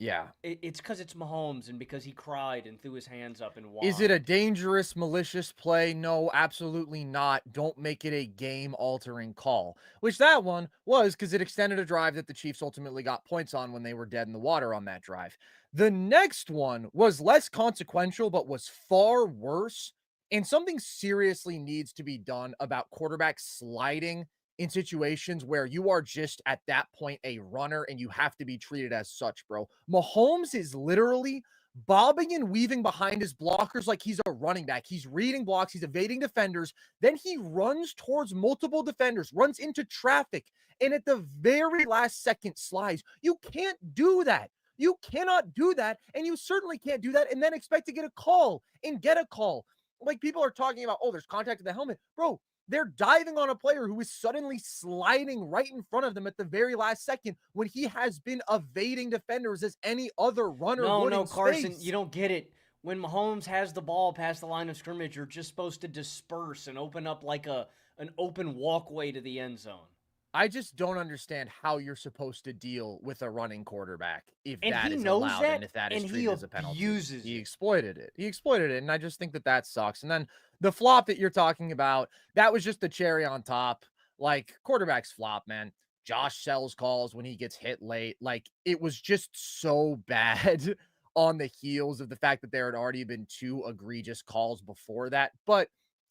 yeah, it's because it's Mahomes and because he cried and threw his hands up and won. Is it a dangerous, malicious play? No, absolutely not. Don't make it a game-altering call, which that one was because it extended a drive that the Chiefs ultimately got points on when they were dead in the water on that drive. The next one was less consequential, but was far worse. And something seriously needs to be done about quarterbacks sliding in situations where you are just at that point a runner and you have to be treated as such, bro. Mahomes is literally bobbing and weaving behind his blockers like he's a running back. He's reading blocks, he's evading defenders. Then he runs towards multiple defenders, runs into traffic, and at the very last second slides. You can't do that. You cannot do that, and you certainly can't do that and then expect to get a call and get a call. Like, people are talking about, oh, there's contact at the helmet. Bro, they're diving on a player who is suddenly sliding right in front of them at the very last second when he has been evading defenders as any other runner would. No, Carson, you don't get it. When Mahomes has the ball past the line of scrimmage, you're just supposed to disperse and open up like an open walkway to the end zone. I just don't understand how you're supposed to deal with a running quarterback if and that is allowed and if that is treated as a penalty. He exploited it. He exploited it, and I just think that that sucks. And then the flop that you're talking about, that was just the cherry on top. Like, quarterbacks flop, man. Josh sells calls when he gets hit late. Like, it was just so bad on the heels of the fact that there had already been 2 egregious calls before that. But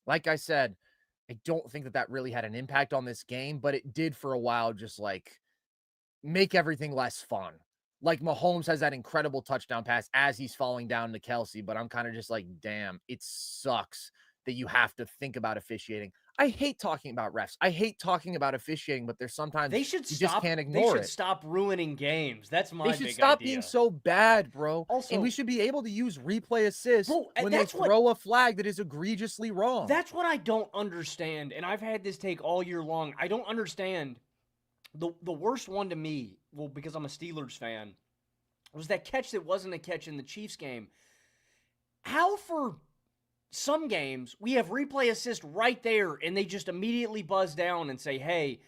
like I said, I don't think that that really had an impact on this game, but it did for a while just, like, make everything less fun. Like, Mahomes has that incredible touchdown pass as he's falling down to Kelsey, but I'm kind of just like, damn, it sucks that you have to think about officiating. I hate talking about refs. I hate talking about officiating, but there's sometimes you just can't ignore it. They should stop ruining games. That's my big idea. They should stop being so bad, bro. Also, and we should be able to use replay assist when they throw a flag that is egregiously wrong. That's what I don't understand, and I've had this take all year long. I don't understand. The worst one to me, well, because I'm a Steelers fan, was that catch that wasn't a catch in the Chiefs game. How for some games, we have replay assist right there, and they just immediately buzz down and say, hey,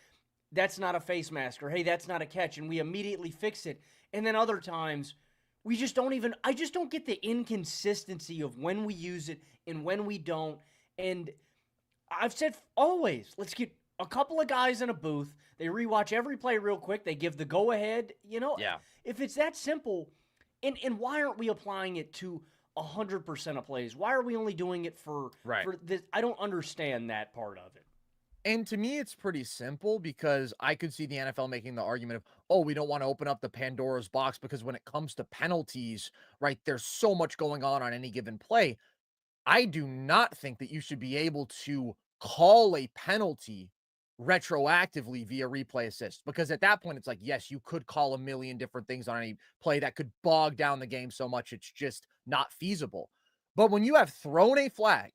that's not a face mask, or hey, that's not a catch, and we immediately fix it. And then other times, we just don't even, I just don't get the inconsistency of when we use it and when we don't. And I've said always, let's get a couple of guys in a booth. They rewatch every play real quick. They give the go-ahead. You know, if it's that simple, and why aren't we applying it to 100% of plays? Why are we only doing it for this? I don't understand that part of it. And to me, it's pretty simple because I could see the NFL making the argument of, oh, we don't want to open up the Pandora's box because when it comes to penalties, right, there's so much going on any given play. I do not think that you should be able to call a penalty retroactively via replay assist, because at that point it's like, yes, you could call a million different things on any play that could bog down the game so much it's just not feasible. But when you have thrown a flag,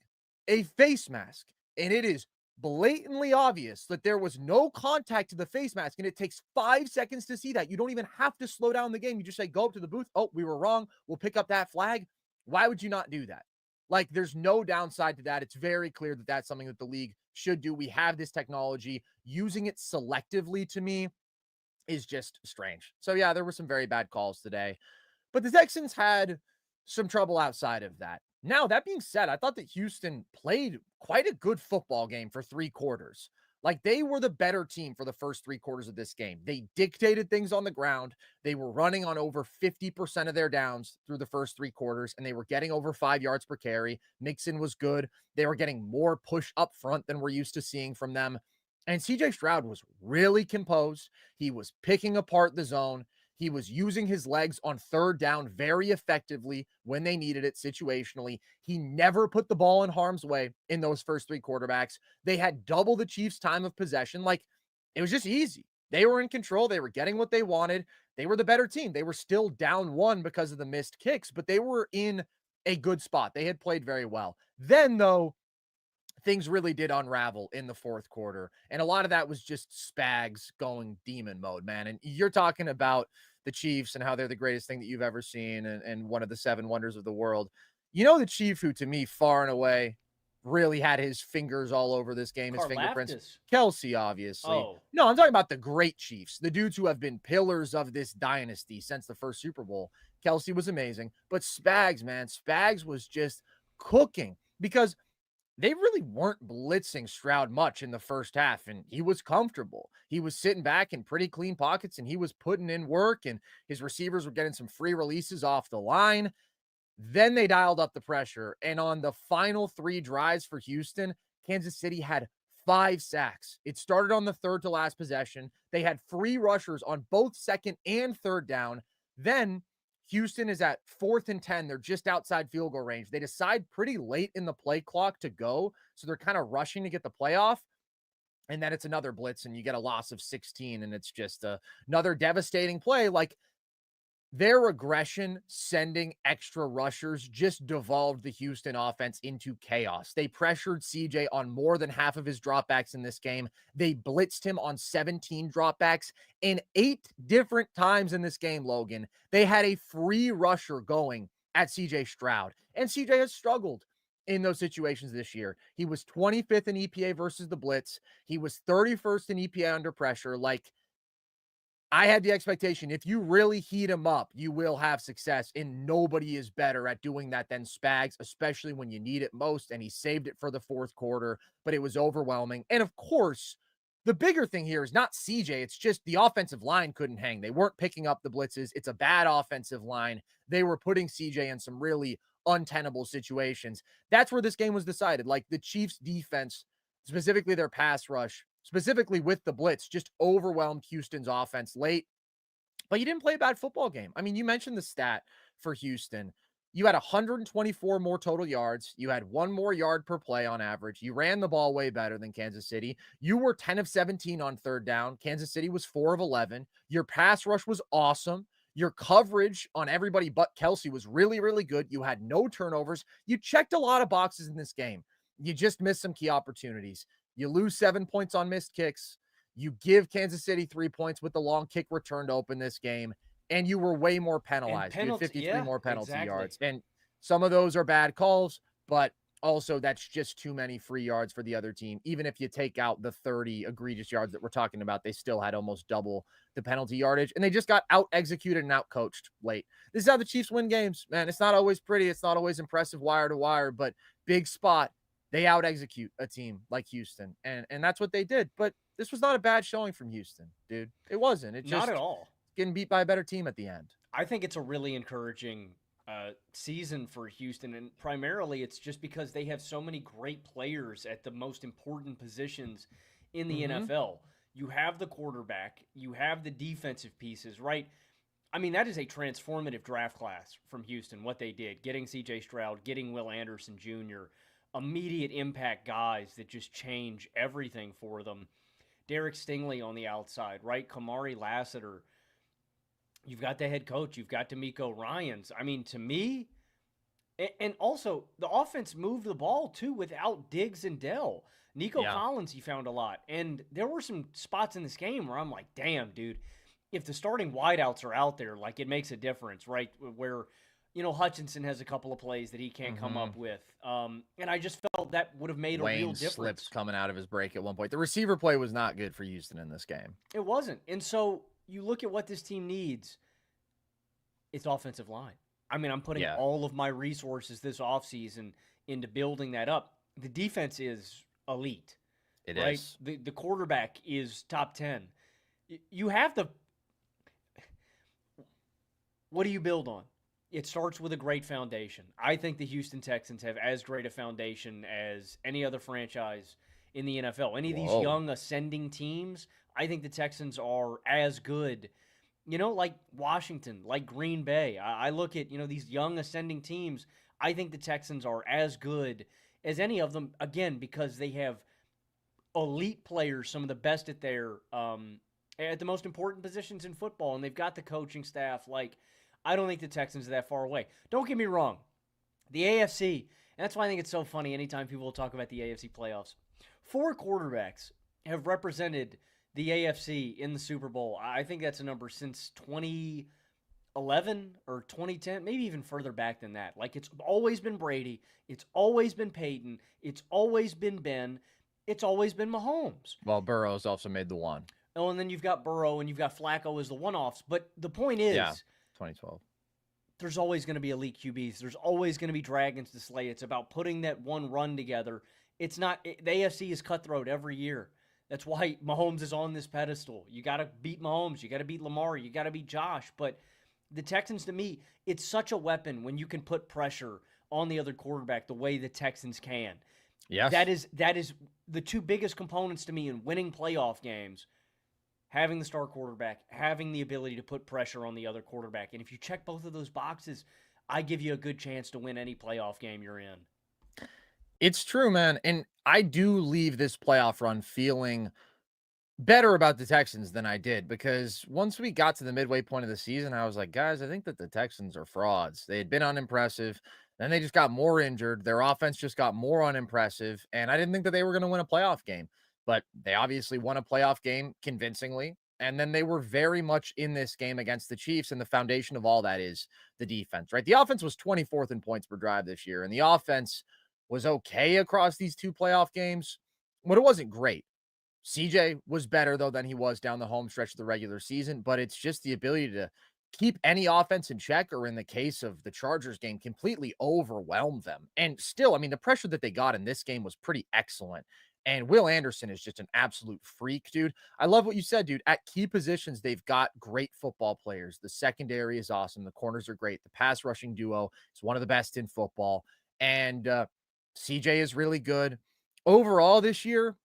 a face mask, and it is blatantly obvious that there was no contact to the face mask, and it takes 5 seconds to see that, you don't even have to slow down the game. You just say, go up to the booth. Oh, we were wrong. We'll pick up that flag. Why would you not do that? Like, there's no downside to that. It's very clear that that's something that the league should do. We have this technology. Using it selectively, to me, is just strange. So, yeah, there were some very bad calls today. But the Texans had some trouble outside of that. Now, that being said, I thought that Houston played quite a good football game for 3 quarters. Like, they were the better team for the first 3 quarters of this game. They dictated things on the ground. They were running on over 50% of their downs through the first 3 quarters, and they were getting over 5 yards per carry. Mixon was good. They were getting more push up front than we're used to seeing from them. And CJ Stroud was really composed. He was picking apart the zone. He was using his legs on third down very effectively when they needed it situationally. He never put the ball in harm's way in those first 3 quarterbacks. They had double the Chiefs' time of possession. Like, it was just easy. They were in control. They were getting what they wanted. They were the better team. They were still down one because of the missed kicks, but they were in a good spot. They had played very well. Then, though, things really did unravel in the fourth quarter. And a lot of that was just Spags going demon mode, man. And you're talking about the Chiefs and how they're the greatest thing that you've ever seen and one of the 7 wonders of the world. You know, the Chief who, to me, far and away, really had his fingers all over this game, his fingerprints. Karlaftis. Kelsey, obviously. Oh, No, I'm talking about the great Chiefs, the dudes who have been pillars of this dynasty since the first Super Bowl. Kelsey was amazing. But Spags, man, Spags was just cooking because they really weren't blitzing Stroud much in the first half, and he was comfortable. He was sitting back in pretty clean pockets, and he was putting in work, and his receivers were getting some free releases off the line. Then they dialed up the pressure, and on the final 3 drives for Houston, Kansas City had 5 sacks. It started on the third to last possession. They had free rushers on both second and third down. Then Houston is at 4th and 10. They're just outside field goal range. They decide pretty late in the play clock to go. So they're kind of rushing to get the playoff. And then it's another blitz, and you get a loss of 16. And it's just another devastating play. Like, their aggression, sending extra rushers, just devolved the Houston offense into chaos. They pressured CJ on more than half of his dropbacks in this game. They blitzed him on 17 dropbacks, and 8 different times in this game, Logan, they had a free rusher going at CJ Stroud. And CJ has struggled in those situations this year. He was 25th in EPA versus the blitz. He was 31st in EPA under pressure. Like, I had the expectation if you really heat him up, you will have success, and nobody is better at doing that than Spags, especially when you need it most, and he saved it for the fourth quarter, but it was overwhelming. And of course, the bigger thing here is not CJ, it's just the offensive line couldn't hang. They weren't picking up the blitzes. It's a bad offensive line. They were putting CJ in some really untenable situations. That's where this game was decided. Like, the Chiefs defense, specifically their pass rush, specifically with the blitz, just overwhelmed Houston's offense late. But you didn't play a bad football game. I mean, you mentioned the stat for Houston. You had 124 more total yards. You had 1 more yard per play on average. You ran the ball way better than Kansas City. You were 10 of 17 on third down. Kansas City was 4 of 11. Your pass rush was awesome. Your coverage on everybody but Kelsey was really, really good. You had no turnovers. You checked a lot of boxes in this game. You just missed some key opportunities. You lose 7 points on missed kicks. You give Kansas City 3 points with the long kick return to open this game, and you were way more and penalized. You had penalty. 53 Yeah, more penalty exactly. yards. And some of those are bad calls, but also that's just too many free yards for the other team. Even if you take out the 30 egregious yards that we're talking about, they still had almost double the penalty yardage, and they just got out executed and out coached late. This is how the Chiefs win games, man. It's not always pretty. It's not always impressive wire to wire, but big spot, they out execute a team like Houston. And that's what they did. But this was not a bad showing from Houston, dude. It wasn't. It Not just at all. getting beat by a better team at the end. I think it's a really encouraging season for Houston, and primarily it's just because they have so many great players at the most important positions in the NFL. You have the quarterback, you have the defensive pieces, right? I mean, that is a transformative draft class from Houston, what they did. Getting C.J. Stroud, getting Will Anderson Jr., immediate impact guys that just change everything for them. Derek Stingley on the outside, right? Kamari Lassiter. You've got the head coach. You've got D'Amico Ryans. I mean, to me, and also the offense moved the ball too without Diggs and Dell. Nico Yeah. Collins, he found a lot. And there were some spots in this game where I'm like, damn, dude, if the starting wideouts are out there, like it makes a difference, right? Where, Hutchinson has a couple of plays that he can't come up with. And I just felt that would have made a real Wayne difference. slips coming out of his break at one point. The receiver play was not good for Houston in this game. It wasn't. And so you look at what this team needs, it's offensive line. I mean, I'm putting all of my resources this offseason into building that up. The defense is elite. It right? is. The quarterback is top 10. You have to. What do you build on? It starts with a great foundation. I think the Houston Texans have as great a foundation as any other franchise in the NFL. Any of these young ascending teams, I think the Texans are as good. Like Washington, like Green Bay. I look at, these young ascending teams. I think the Texans are as good as any of them, again, because they have elite players, some of the best at the most important positions in football, and they've got the coaching staff. Like, I don't think the Texans are that far away. Don't get me wrong. The AFC, and that's why I think it's so funny anytime people talk about the AFC playoffs. 4 quarterbacks have represented the AFC in the Super Bowl. I think that's a number since 2011 or 2010, maybe even further back than that. Like, it's always been Brady. It's always been Peyton. It's always been Ben. It's always been Mahomes. Well, Burrow's also made the one. Oh, and then you've got Burrow and you've got Flacco as the one-offs. But the point is, 2012. There's always going to be elite QBs. There's always going to be dragons to slay. It's about putting that one run together. It's not the AFC is cutthroat every year. That's why Mahomes is on this pedestal. You got to beat Mahomes. You got to beat Lamar. You got to beat Josh. But the Texans, to me, it's such a weapon when you can put pressure on the other quarterback the way the Texans can. Yes. That is the two biggest components to me in winning playoff games. Having the star quarterback, having the ability to put pressure on the other quarterback. And if you check both of those boxes, I give you a good chance to win any playoff game you're in. It's true, man. And I do leave this playoff run feeling better about the Texans than I did, because once we got to the midway point of the season, I was like, guys, I think that the Texans are frauds. They had been unimpressive. Then they just got more injured. Their offense just got more unimpressive. And I didn't think that they were going to win a playoff game, but they obviously won a playoff game convincingly. And then they were very much in this game against the Chiefs. And the foundation of all that is the defense, right? The offense was 24th in points per drive this year. And the offense was okay across these 2 playoff games, but it wasn't great. CJ was better, though, than he was down the home stretch of the regular season, but it's just the ability to keep any offense in check, or in the case of the Chargers game, completely overwhelm them. And still, I mean, the pressure that they got in this game was pretty excellent. And Will Anderson is just an absolute freak, dude. I love what you said, dude. At key positions, they've got great football players. The secondary is awesome. The corners are great. The pass rushing duo is one of the best in football. And CJ is really good. Overall this year,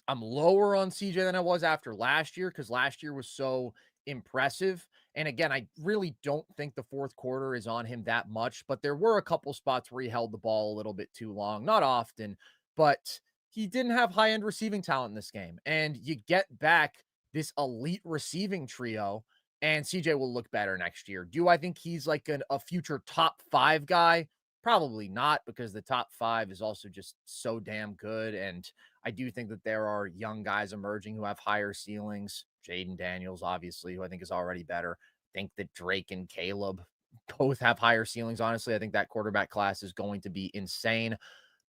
I'm lower on CJ than I was after last year, because last year was so impressive. And again, I really don't think the fourth quarter is on him that much, but there were a couple spots where he held the ball a little bit too long. Not often, but he didn't have high-end receiving talent in this game. And you get back this elite receiving trio, and CJ will look better next year. Do I think he's like a future top 5 guy? Probably not, because the top 5 is also just so damn good. And I do think that there are young guys emerging who have higher ceilings. Jayden Daniels, obviously, who I think is already better. I think that Drake and Caleb both have higher ceilings. Honestly, I think that quarterback class is going to be insane.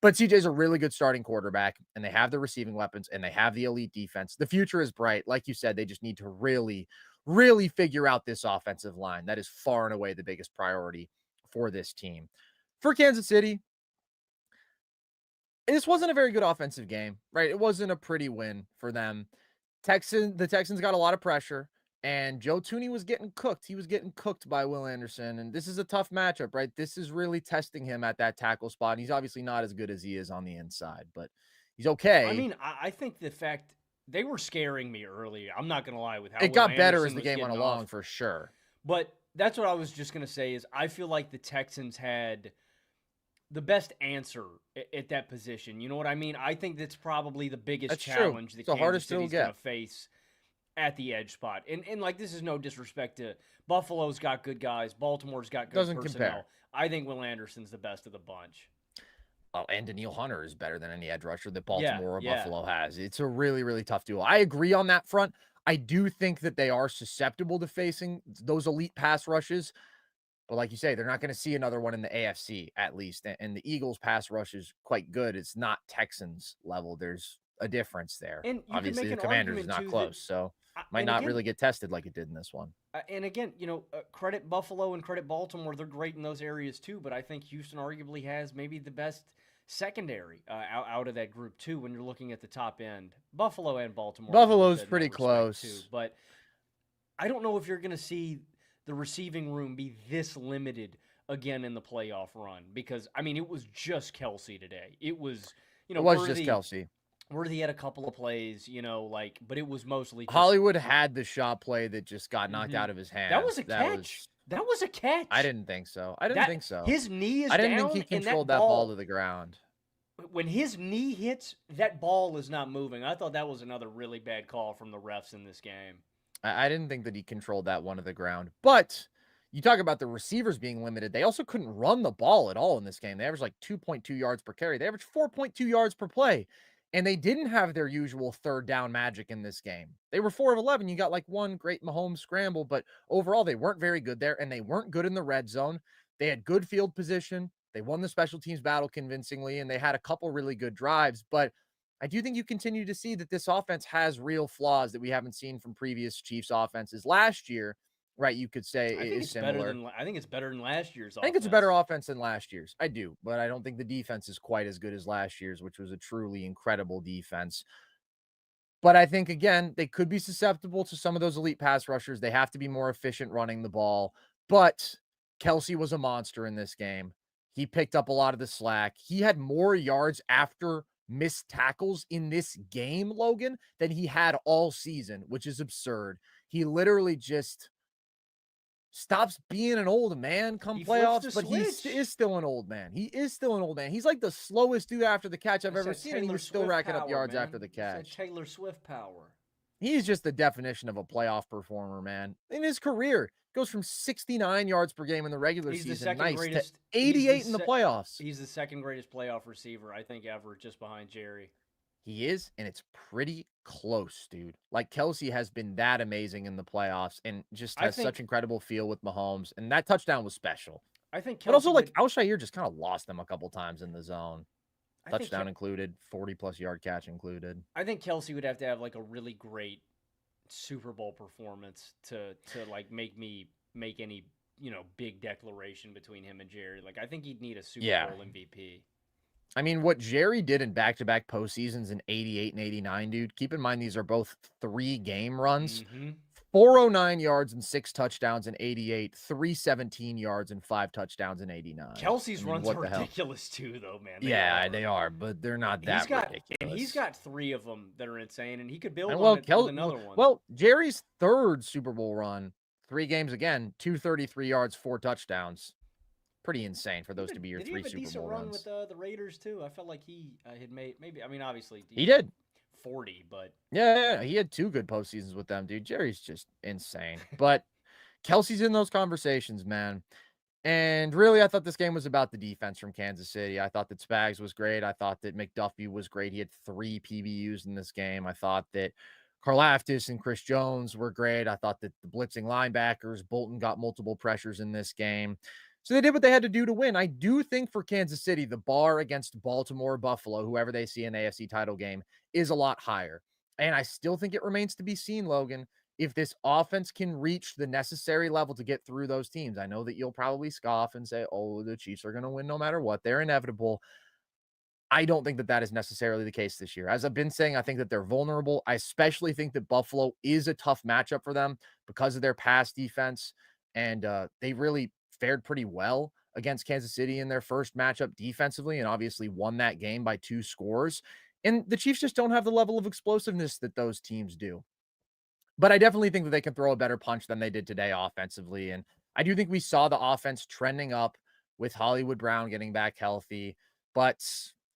But CJ's a really good starting quarterback, and they have the receiving weapons, and they have the elite defense. The future is bright. Like you said, they just need to really, really figure out this offensive line. That is far and away the biggest priority for this team. For Kansas City, this wasn't a very good offensive game, right? It wasn't a pretty win for them. The Texans got a lot of pressure, and Joe Thuney was getting cooked. He was getting cooked by Will Anderson, and this is a tough matchup, right? This is really testing him at that tackle spot, and he's obviously not as good as he is on the inside, but he's okay. I mean, I think the fact they were scaring me early. I'm not going to lie with how it got Will better Anderson as the was game went getting along, off. for sure. But that's what I was just going to say is I feel like the Texans had the best answer at that position. You know what I mean? I think that's probably the biggest That's true. challenge It's that the Kansas hardest it'll City's going get. to face at the edge spot. And like this is no disrespect to Buffalo's got good guys, Baltimore's got good Doesn't compare. personnel. I think Will Anderson's the best of the bunch. Oh, and Daniil Hunter is better than any edge rusher that Yeah, Baltimore or yeah. Buffalo has. It's a really, really tough duel. I agree on that front. I do think that they are susceptible to facing those elite pass rushes. But like you say, they're not going to see another one in the AFC at least. And the Eagles' pass rush is quite good. It's not Texans level. There's a difference there. And you can Obviously, make the an Commanders is argument not too that close, so might and not again really get tested like it did in this one. and again, credit Buffalo and credit Baltimore. They're great in those areas too, but I think Houston arguably has maybe the best secondary out of that group too when you're looking at the top end. Buffalo and Baltimore are really Buffalo's good in that pretty respect too, close. but I don't know if you're going to see the receiving room be this limited again in the playoff run because I mean it was just Kelsey today. It was It was just Worthy Kelsey. Worthy had a couple of plays, but it was mostly just Hollywood had the shot play that just got knocked mhm. out of his That was hands. a That catch. was That was a I catch. didn't think so. I didn't That think so. his knee is I didn't think down he and controlled that that ball to ball the ground. when his knee hits, that ball is not moving. I thought that was another really bad call from the refs in this game. I didn't think that he controlled that one to the ground. But you talk about the receivers being limited. They also couldn't run the ball at all in this game. They averaged like 2.2 yards per carry. They averaged 4.2 yards per play. And they didn't have their usual third down magic in this game. They were 4 of 11. You got like one great Mahomes scramble, but overall, they weren't very good there. And they weren't good in the red zone. They had good field position. They won the special teams battle convincingly, and they had a couple really good drives. But I do think you continue to see that this offense has real flaws that we haven't seen from previous Chiefs offenses. Last year, right, you could say is similar. I think it's better than last year's I think it's a better offense. offense than last year's. I do, but I don't think the defense is quite as good as last year's, which was a truly incredible defense. But I think again, they could be susceptible to some of those elite pass rushers. They have to be more efficient running the ball. But Kelsey was a monster in this game. He picked up a lot of the slack. He had more yards after missed tackles in this game, Logan, than he had all season, which is absurd. He literally just stops being an old man come He flips playoffs, the but he switch. is still an old man. He is still an old man. He's like the slowest dude after the catch I've That's ever that seen, and he Taylor was still Swift racking up power, yards after man. the That's that catch. Taylor Swift power. He's just the definition of a playoff performer, man. In his career, goes from 69 yards per game in the regular He's the season, second nice, to greatest. 88 in the playoffs. He's the second greatest playoff receiver I think ever, just behind Jerry. He is, and it's pretty close, dude. Like Kelsey has been that amazing in the playoffs and just I has such think incredible feel with Mahomes. And that touchdown was special. I think But also, Kelsey like would. Alshire just kind of lost them a couple times in the zone. I think Touchdown included, 40 plus yard catch included. I think Kelsey would have to have like a really great Super Bowl performance to like make me make any big declaration between him and Jerry. Like I think he'd need a Super Yeah. Bowl MVP. I mean, what Jerry did in back-to-back postseasons in 88 and 89, dude, keep in mind these are both 3-game runs. Mm-hmm. 409 yards and 6 touchdowns in 88, 317 yards and 5 touchdowns in 89. Kelsey's I mean, runs what are the hell? ridiculous too, though, man. Yeah, they are, but they're not that ridiculous. He's got 3 of them that are insane, and he could build And on it with another one. well, Jerry's third Super Bowl run, 3 games again, 233 yards, 4 touchdowns. Pretty insane for those to be your 3 Super Bowl runs. Did he have a decent run with the Raiders too? I felt like he had made maybe. I mean, obviously He did. 40, but Yeah, he had 2 good postseasons with them, dude. Jerry's just insane. But Kelsey's in those conversations, man. And really, I thought this game was about the defense from Kansas City. I thought that Spags was great. I thought that McDuffie was great. He had 3 PBUs in this game. I thought that Karlaftis and Chris Jones were great. I thought that the blitzing linebackers, Bolton got multiple pressures in this game. So they did what they had to do to win. I do think for Kansas City, the bar against Baltimore or Buffalo, whoever they see in the AFC title game, is a lot higher. And I still think it remains to be seen, Logan, if this offense can reach the necessary level to get through those teams. I know that you'll probably scoff and say, oh, the Chiefs are going to win no matter what. They're inevitable. I don't think that that is necessarily the case this year. As I've been saying, I think that they're vulnerable. I especially think that Buffalo is a tough matchup for them because of their pass defense. And they really fared pretty well against Kansas City in their first matchup defensively and obviously won that game by 2 scores. And the Chiefs just don't have the level of explosiveness that those teams do. But I definitely think that they can throw a better punch than they did today offensively. And I do think we saw the offense trending up with Hollywood Brown getting back healthy. But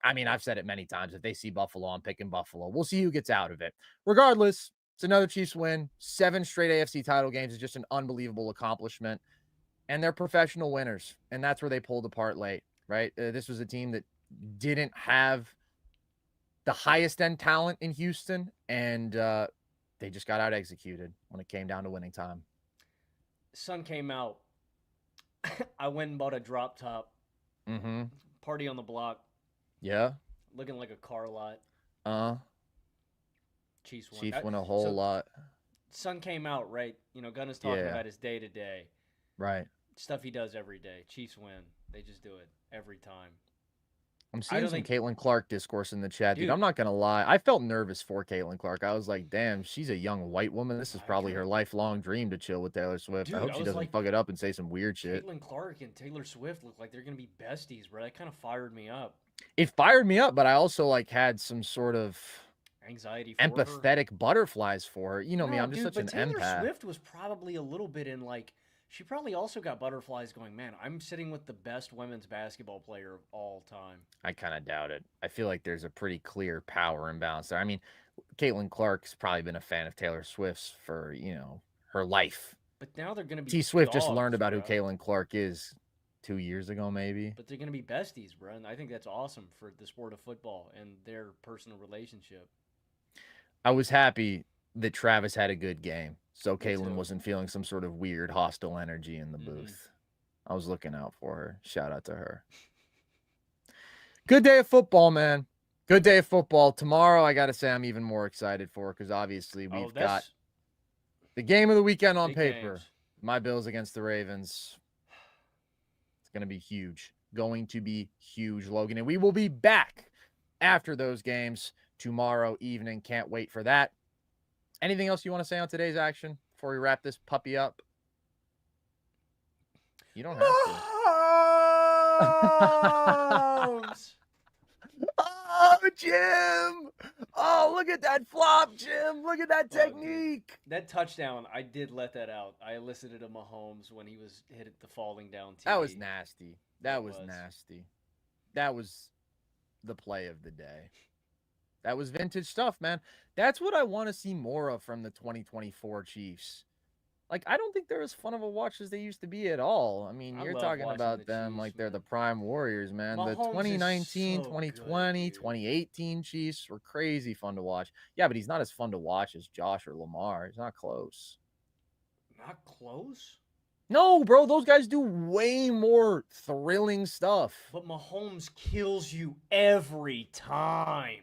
I mean, I've said it many times. If they see Buffalo, I'm picking Buffalo. We'll see who gets out of it. Regardless, it's another Chiefs win. 7 straight AFC title games is just an unbelievable accomplishment. And they're professional winners. And that's where they pulled apart late, right? This was a team that didn't have the highest end talent in Houston. And they just got out executed when it came down to winning time. Sun came out. I went and bought a drop top. Mm-hmm. Party on the block. Yeah. Looking like a car lot. Chiefs won. Chiefs won a whole lot. Sun came out, right? You know, Gunn is talking about his day to day. Right. Stuff he does every day. Chiefs win. They just do it every time. I'm seeing some Caitlin Clark discourse in the chat, dude. I'm not going to lie. I felt nervous for Caitlin Clark. I was like, damn, she's a young white woman. This is probably her lifelong dream to chill with Taylor Swift. Dude, I hope she doesn't fuck it up and say some weird shit. Caitlin Clark and Taylor Swift look like they're going to be besties, bro. That kind of fired me up. It fired me up, but I also had some sort of anxiety for empathetic butterflies for her. You know me, I'm just such an Taylor empath. Swift was probably a little bit in she probably also got butterflies going, man, I'm sitting with the best women's basketball player of all time. I kind of doubt it. I feel like there's a pretty clear power imbalance there. I mean, Caitlin Clark's probably been a fan of Taylor Swift's for, her life. But now they're going to be T Swift just learned about who Caitlin Clark is 2 years ago, maybe. But they're going to be besties, bro. And I think that's awesome for the sport of football and their personal relationship. I was happy that Travis had a good game. So Caitlin wasn't feeling some sort of weird hostile energy in the booth. I was looking out for her. Shout out to her. Good day of football, man. Good day of football. Tomorrow, I got to say, I'm even more excited for because obviously we've got the game of the weekend on paper. Games. My Bills against the Ravens. It's going to be huge. Going to be huge, Logan. And we will be back after those games tomorrow evening. Can't wait for that. Anything else you want to say on today's action before we wrap this puppy up? You don't have to. Oh, Jim! Oh, look at that flop, Jim! Look at that technique! That touchdown, I did let that out. I elicited a Mahomes when he was hit at the falling down TV. That was nasty. That was nasty. That was the play of the day. That was vintage stuff, man. That's what I want to see more of from the 2024 Chiefs. I don't think they're as fun of a watch as they used to be at all. I mean, you're talking about them Chiefs, like they're the prime warriors, man. The 2019, 2020, 2018 Chiefs were crazy fun to watch. Yeah, but he's not as fun to watch as Josh or Lamar. He's not close. Not close? No, bro. Those guys do way more thrilling stuff. But Mahomes kills you every time.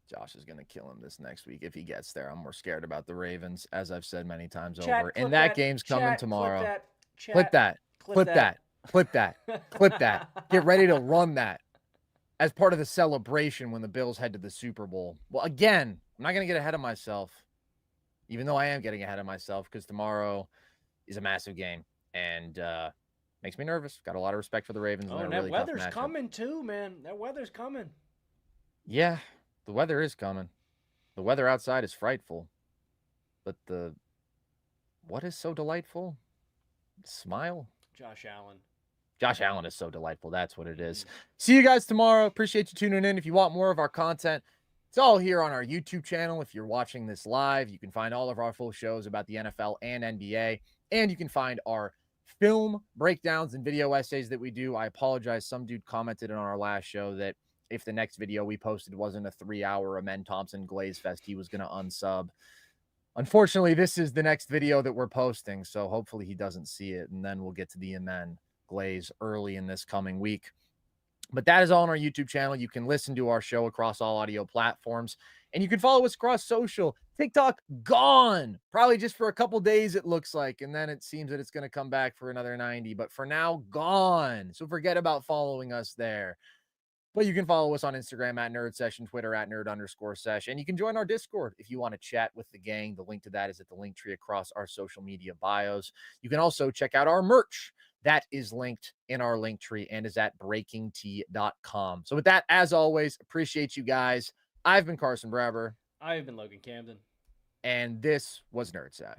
Josh is going to kill him this next week if he gets there. I'm more scared about the Ravens, as I've said many times over. And that game's coming tomorrow. Clip that. Clip that. Clip that. Clip that. Get ready to run that as part of the celebration when the Bills head to the Super Bowl. Well, again, I'm not going to get ahead of myself, even though I am getting ahead of myself because tomorrow is a massive game and makes me nervous. Got a lot of respect for the Ravens. Oh, and that weather's coming too, man. That weather's coming. Yeah. The weather is coming. The weather outside is frightful. But what is so delightful? Smile. Josh Allen. Josh Allen is so delightful. That's what it is. See you guys tomorrow. Appreciate you tuning in. If you want more of our content, it's all here on our YouTube channel. If you're watching this live, you can find all of our full shows about the NFL and NBA. And you can find our film breakdowns and video essays that we do. I apologize. Some dude commented on our last show that if the next video we posted wasn't a 3-hour Amen Thompson Glaze Fest, he was going to unsub. Unfortunately, this is the next video that we're posting, so hopefully he doesn't see it, and then we'll get to the Amen Glaze early in this coming week. But that is all on our YouTube channel. You can listen to our show across all audio platforms, and you can follow us across social. TikTok, gone. Probably just for a couple days, it looks like, and then it seems that it's going to come back for another 90, but for now, gone. So forget about following us there. But you can follow us on Instagram at NerdSesh and Twitter at @nerd_sesh. And you can join our Discord if you want to chat with the gang. The link to that is at the link tree across our social media bios. You can also check out our merch. That is linked in our link tree and is at breakingt.com. So with that, as always, appreciate you guys. I've been Carson Brabber. I've been Logan Camden. And this was NerdSesh.